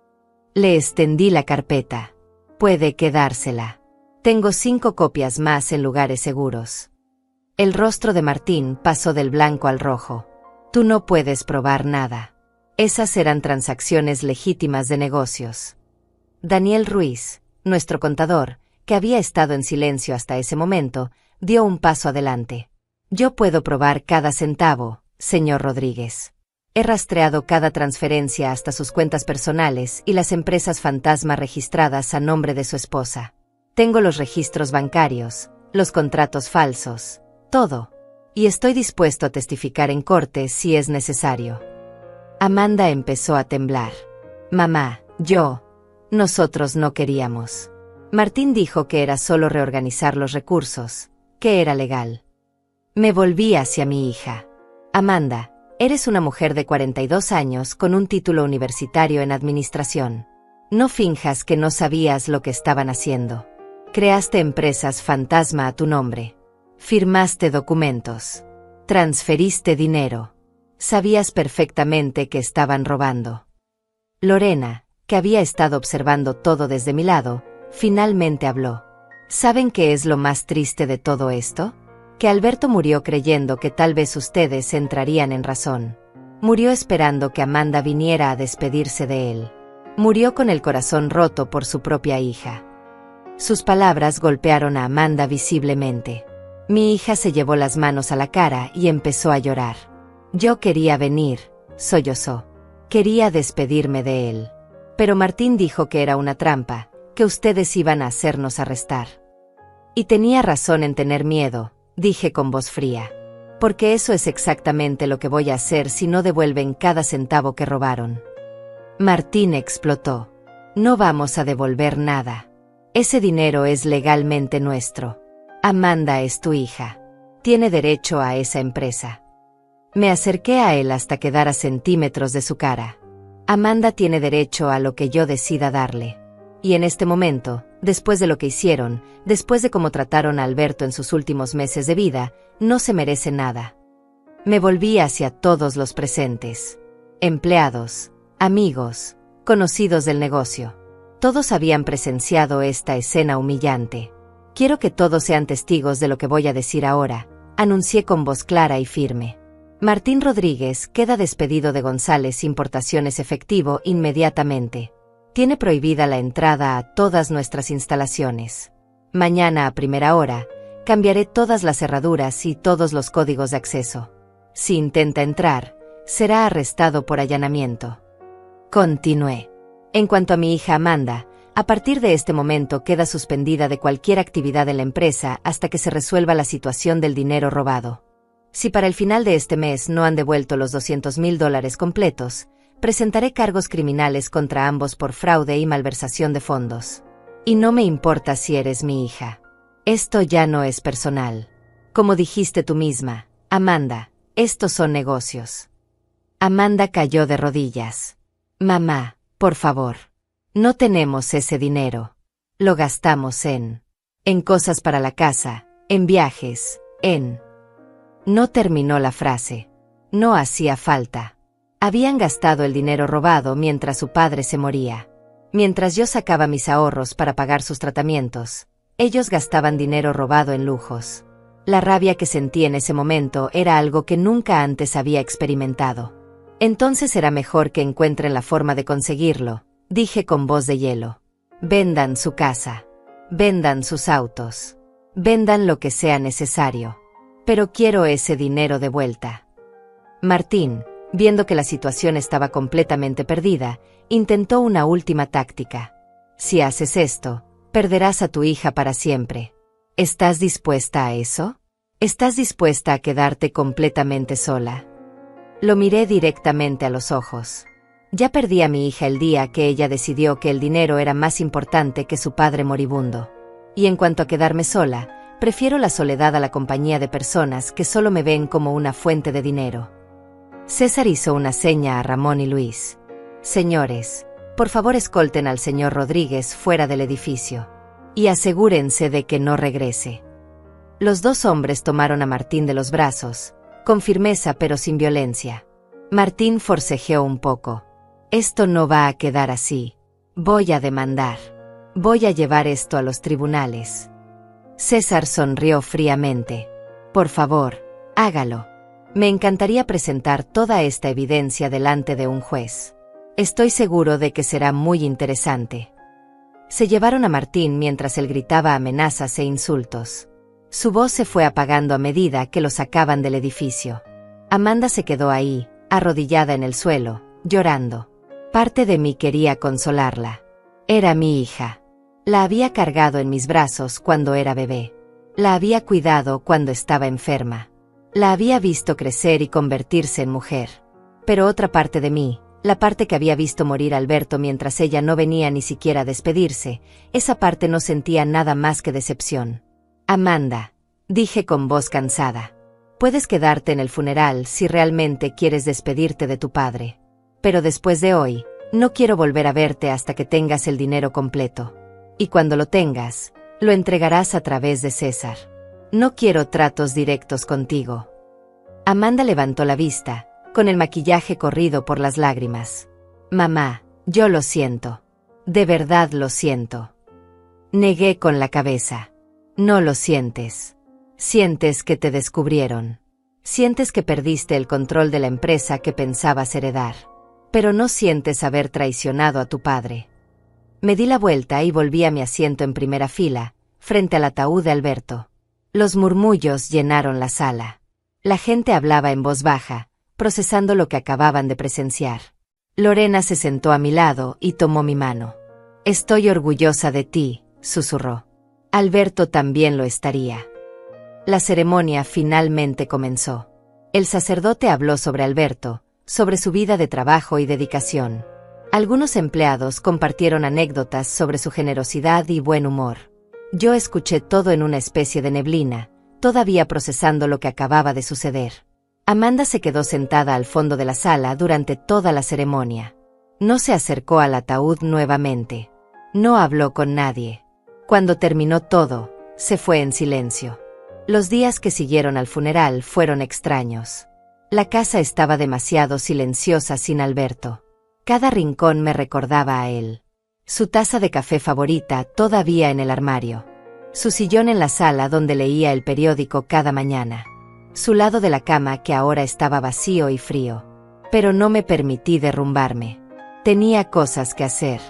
Le extendí la carpeta. Puede quedársela. Tengo 5 copias más en lugares seguros. El rostro de Martín pasó del blanco al rojo. Tú no puedes probar nada. Esas eran transacciones legítimas de negocios. Daniel Ruiz, nuestro contador, que había estado en silencio hasta ese momento, dio un paso adelante. Yo puedo probar cada centavo, señor Rodríguez. He rastreado cada transferencia hasta sus cuentas personales y las empresas fantasma registradas a nombre de su esposa. Tengo los registros bancarios, los contratos falsos, todo. Y estoy dispuesto a testificar en corte si es necesario. Amanda empezó a temblar. Mamá, nosotros no queríamos. Martín dijo que era solo reorganizar los recursos, que era legal. Me volví hacia mi hija. Amanda, eres una mujer de 42 años con un título universitario en administración. No finjas que no sabías lo que estaban haciendo. Creaste empresas fantasma a tu nombre. Firmaste documentos. Transferiste dinero. Sabías perfectamente que estaban robando. Lorena, que había estado observando todo desde mi lado, finalmente habló. ¿Saben qué es lo más triste de todo esto? Que Alberto murió creyendo que tal vez ustedes entrarían en razón. Murió esperando que Amanda viniera a despedirse de él. Murió con el corazón roto por su propia hija. Sus palabras golpearon a Amanda visiblemente. Mi hija se llevó las manos a la cara y empezó a llorar. Yo quería venir, sollozó. Quería despedirme de él. Pero Martín dijo que era una trampa, que ustedes iban a hacernos arrestar. Y tenía razón en tener miedo, dije con voz fría. Porque eso es exactamente lo que voy a hacer si no devuelven cada centavo que robaron. Martín explotó. No vamos a devolver nada. Ese dinero es legalmente nuestro. Amanda es tu hija. Tiene derecho a esa empresa. Me acerqué a él hasta quedar a centímetros de su cara. Amanda tiene derecho a lo que yo decida darle. Y en este momento, después de lo que hicieron, después de cómo trataron a Alberto en sus últimos meses de vida, no se merece nada. Me volví hacia todos los presentes. Empleados, amigos, conocidos del negocio. Todos habían presenciado esta escena humillante. Quiero que todos sean testigos de lo que voy a decir ahora, anuncié con voz clara y firme. Martín Rodríguez queda despedido de González Importaciones efectivo inmediatamente. Tiene prohibida la entrada a todas nuestras instalaciones. Mañana a primera hora, cambiaré todas las cerraduras y todos los códigos de acceso. Si intenta entrar, será arrestado por allanamiento. Continué. En cuanto a mi hija Amanda, a partir de este momento queda suspendida de cualquier actividad en la empresa hasta que se resuelva la situación del dinero robado. Si para el final de este mes no han devuelto los $200,000 completos, presentaré cargos criminales contra ambos por fraude y malversación de fondos. Y no me importa si eres mi hija. Esto ya no es personal. Como dijiste tú misma, Amanda, estos son negocios. Amanda cayó de rodillas. Mamá, por favor. No tenemos ese dinero. Lo gastamos en cosas para la casa, en viajes, No terminó la frase. No hacía falta. Habían gastado el dinero robado mientras su padre se moría. Mientras yo sacaba mis ahorros para pagar sus tratamientos, ellos gastaban dinero robado en lujos. La rabia que sentí en ese momento era algo que nunca antes había experimentado. Entonces era mejor que encuentren la forma de conseguirlo, dije con voz de hielo. Vendan su casa. Vendan sus autos. Vendan lo que sea necesario. Pero quiero ese dinero de vuelta. Martín, Viendo que la situación estaba completamente perdida, intentó una última táctica. Si haces esto, perderás a tu hija para siempre. ¿Estás dispuesta a eso? ¿Estás dispuesta a quedarte completamente sola? Lo miré directamente a los ojos. Ya perdí a mi hija el día que ella decidió que el dinero era más importante que su padre moribundo. Y en cuanto a quedarme sola, prefiero la soledad a la compañía de personas que solo me ven como una fuente de dinero. César hizo una seña a Ramón y Luis. Señores, por favor escolten al señor Rodríguez fuera del edificio. Y asegúrense de que no regrese. Los dos hombres tomaron a Martín de los brazos, con firmeza pero sin violencia. Martín forcejeó un poco. Esto no va a quedar así. Voy a demandar. Voy a llevar esto a los tribunales. César sonrió fríamente. Por favor, hágalo. Me encantaría presentar toda esta evidencia delante de un juez. Estoy seguro de que será muy interesante. Se llevaron a Martín mientras él gritaba amenazas e insultos. Su voz se fue apagando a medida que lo sacaban del edificio. Amanda se quedó ahí, arrodillada en el suelo, llorando. Parte de mí quería consolarla. Era mi hija. La había cargado en mis brazos cuando era bebé. La había cuidado cuando estaba enferma. La había visto crecer y convertirse en mujer. Pero otra parte de mí, la parte que había visto morir a Alberto mientras ella no venía ni siquiera a despedirse, esa parte no sentía nada más que decepción. Amanda, dije con voz cansada, puedes quedarte en el funeral si realmente quieres despedirte de tu padre. Pero después de hoy, no quiero volver a verte hasta que tengas el dinero completo. Y cuando lo tengas, lo entregarás a través de César. No quiero tratos directos contigo. Amanda levantó la vista, con el maquillaje corrido por las lágrimas. Mamá, yo lo siento. De verdad lo siento. Negué con la cabeza. No lo sientes. Sientes que te descubrieron. Sientes que perdiste el control de la empresa que pensabas heredar. Pero no sientes haber traicionado a tu padre. Me di la vuelta y volví a mi asiento en primera fila, frente al ataúd de Alberto. Los murmullos llenaron la sala. La gente hablaba en voz baja, procesando lo que acababan de presenciar. Lorena se sentó a mi lado y tomó mi mano. Estoy orgullosa de ti, susurró. Alberto también lo estaría. La ceremonia finalmente comenzó. El sacerdote habló sobre Alberto, sobre su vida de trabajo y dedicación. Algunos empleados compartieron anécdotas sobre su generosidad y buen humor. Yo escuché todo en una especie de neblina, todavía procesando lo que acababa de suceder. Amanda se quedó sentada al fondo de la sala durante toda la ceremonia. No se acercó al ataúd nuevamente. No habló con nadie. Cuando terminó todo, se fue en silencio. Los días que siguieron al funeral fueron extraños. La casa estaba demasiado silenciosa sin Alberto. Cada rincón me recordaba a él. Su taza de café favorita todavía en el armario. Su sillón en la sala donde leía el periódico cada mañana. Su lado de la cama que ahora estaba vacío y frío. Pero no me permití derrumbarme. Tenía cosas que hacer.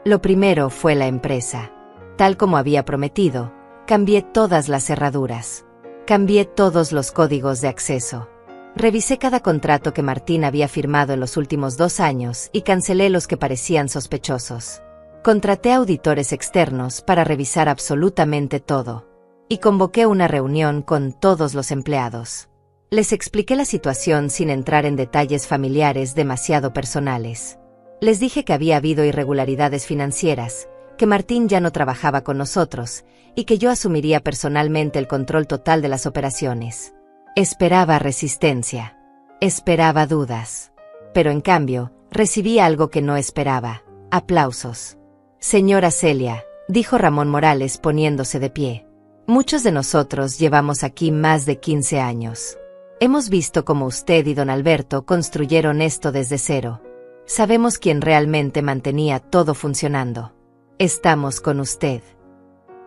Lo primero fue la empresa. Tal como había prometido, cambié todas las cerraduras. Cambié todos los códigos de acceso. Revisé cada contrato que Martín había firmado en los últimos 2 años y cancelé los que parecían sospechosos. Contraté auditores externos para revisar absolutamente todo. Y convoqué una reunión con todos los empleados. Les expliqué la situación sin entrar en detalles familiares demasiado personales. Les dije que había habido irregularidades financieras, que Martín ya no trabajaba con nosotros, y que yo asumiría personalmente el control total de las operaciones. Esperaba resistencia. Esperaba dudas. Pero en cambio, recibí algo que no esperaba: aplausos. Señora Celia, dijo Ramón Morales poniéndose de pie. Muchos de nosotros llevamos aquí más de 15 años. Hemos visto cómo usted y don Alberto construyeron esto desde cero. Sabemos quién realmente mantenía todo funcionando. Estamos con usted.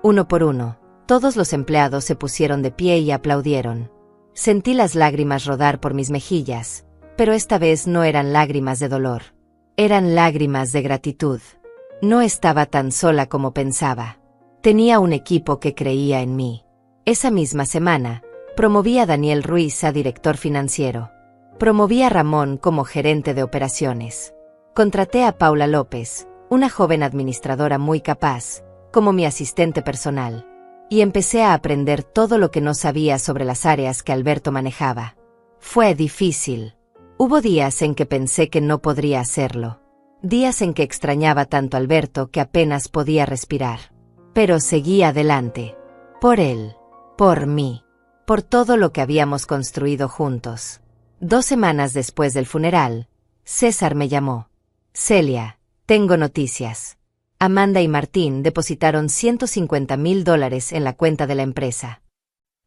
Uno por uno, todos los empleados se pusieron de pie y aplaudieron. Sentí las lágrimas rodar por mis mejillas, pero esta vez no eran lágrimas de dolor. Eran lágrimas de gratitud. No estaba tan sola como pensaba. Tenía un equipo que creía en mí. Esa misma semana, promoví a Daniel Ruiz a director financiero. Promoví a Ramón como gerente de operaciones. Contraté a Paula López, una joven administradora muy capaz, como mi asistente personal. Y empecé a aprender todo lo que no sabía sobre las áreas que Alberto manejaba. Fue difícil. Hubo días en que pensé que no podría hacerlo. Días en que extrañaba tanto a Alberto que apenas podía respirar. Pero seguí adelante. Por él. Por mí. Por todo lo que habíamos construido juntos. 2 semanas después del funeral, César me llamó. Celia, tengo noticias. Amanda y Martín depositaron $150,000 en la cuenta de la empresa.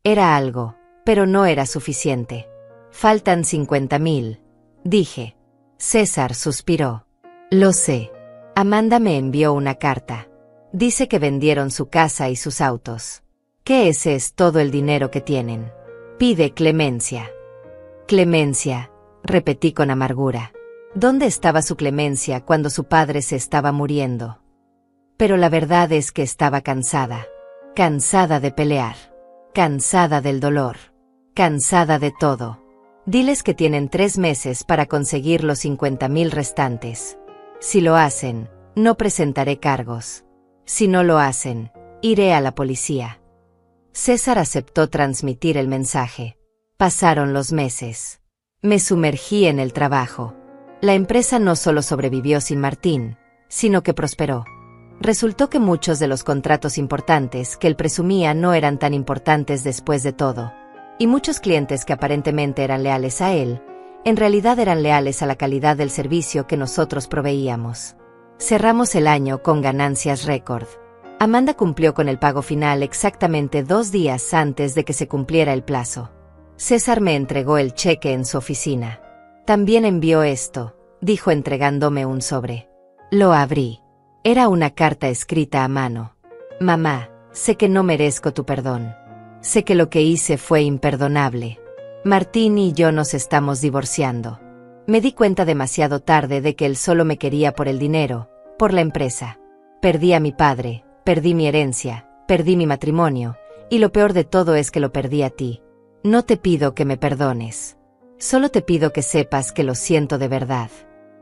Era algo, pero no era suficiente. Faltan 50,000, dije. César suspiró. Lo sé. Amanda me envió una carta. Dice que vendieron su casa y sus autos. Que ese es todo el dinero que tienen. Pide clemencia. Clemencia, repetí con amargura. ¿Dónde estaba su clemencia cuando su padre se estaba muriendo? Pero la verdad es que estaba cansada. Cansada de pelear. Cansada del dolor. Cansada de todo. Diles que tienen 3 meses para conseguir los 50,000 restantes. Si lo hacen, no presentaré cargos. Si no lo hacen, iré a la policía. César aceptó transmitir el mensaje. Pasaron los meses. Me sumergí en el trabajo. La empresa no solo sobrevivió sin Martín, sino que prosperó. Resultó que muchos de los contratos importantes que él presumía no eran tan importantes después de todo. Y muchos clientes que aparentemente eran leales a él, en realidad eran leales a la calidad del servicio que nosotros proveíamos. Cerramos el año con ganancias récord. Amanda cumplió con el pago final exactamente 2 días antes de que se cumpliera el plazo. César me entregó el cheque en su oficina. También envió esto, dijo entregándome un sobre. Lo abrí. Era una carta escrita a mano. Mamá, sé que no merezco tu perdón. Sé que lo que hice fue imperdonable. Martín y yo nos estamos divorciando. Me di cuenta demasiado tarde de que él solo me quería por el dinero, por la empresa. Perdí a mi padre, perdí mi herencia, perdí mi matrimonio, y lo peor de todo es que lo perdí a ti. No te pido que me perdones. Solo te pido que sepas que lo siento de verdad.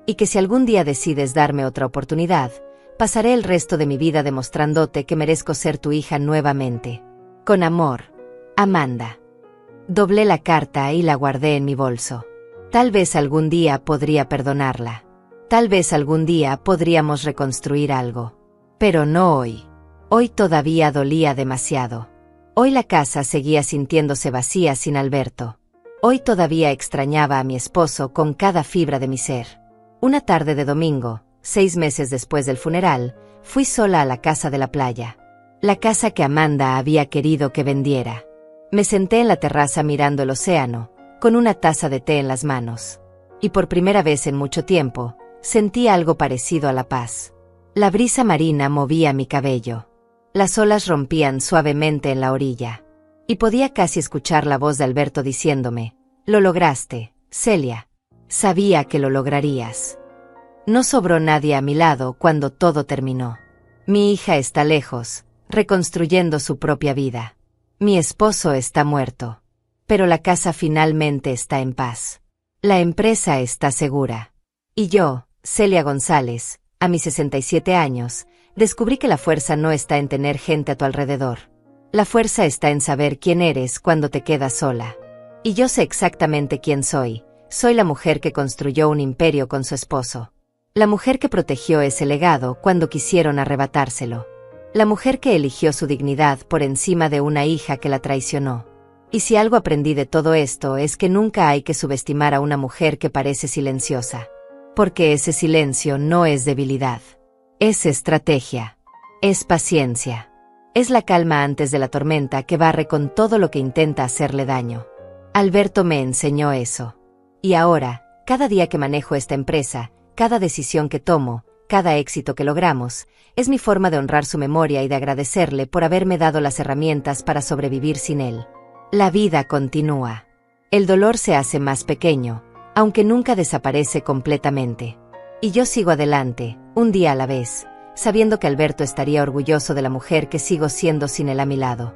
Y que si algún día decides darme otra oportunidad, pasaré el resto de mi vida demostrándote que merezco ser tu hija nuevamente. Con amor, Amanda. Doblé la carta y la guardé en mi bolso. Tal vez algún día podría perdonarla. Tal vez algún día podríamos reconstruir algo. Pero no hoy. Hoy todavía dolía demasiado. Hoy la casa seguía sintiéndose vacía sin Alberto. Hoy todavía extrañaba a mi esposo con cada fibra de mi ser. Una tarde de domingo, 6 meses después del funeral, fui sola a la casa de la playa. La casa que Amanda había querido que vendiera. Me senté en la terraza mirando el océano, con una taza de té en las manos. Y por primera vez en mucho tiempo, sentí algo parecido a la paz. La brisa marina movía mi cabello. Las olas rompían suavemente en la orilla. Y podía casi escuchar la voz de Alberto diciéndome, «Lo lograste, Celia. Sabía que lo lograrías». No sobró nadie a mi lado cuando todo terminó. Mi hija está lejos, reconstruyendo su propia vida. Mi esposo está muerto. Pero la casa finalmente está en paz. La empresa está segura. Y yo, Celia González, a mis 67 años, descubrí que la fuerza no está en tener gente a tu alrededor. La fuerza está en saber quién eres cuando te quedas sola. Y yo sé exactamente quién soy. Soy la mujer que construyó un imperio con su esposo. La mujer que protegió ese legado cuando quisieron arrebatárselo. La mujer que eligió su dignidad por encima de una hija que la traicionó. Y si algo aprendí de todo esto es que nunca hay que subestimar a una mujer que parece silenciosa. Porque ese silencio no es debilidad. Es estrategia. Es paciencia. Es la calma antes de la tormenta que barre con todo lo que intenta hacerle daño. Alberto me enseñó eso. Y ahora, cada día que manejo esta empresa, cada decisión que tomo, cada éxito que logramos, es mi forma de honrar su memoria y de agradecerle por haberme dado las herramientas para sobrevivir sin él. La vida continúa. El dolor se hace más pequeño, aunque nunca desaparece completamente. Y yo sigo adelante, un día a la vez, sabiendo que Alberto estaría orgulloso de la mujer que sigo siendo sin él a mi lado.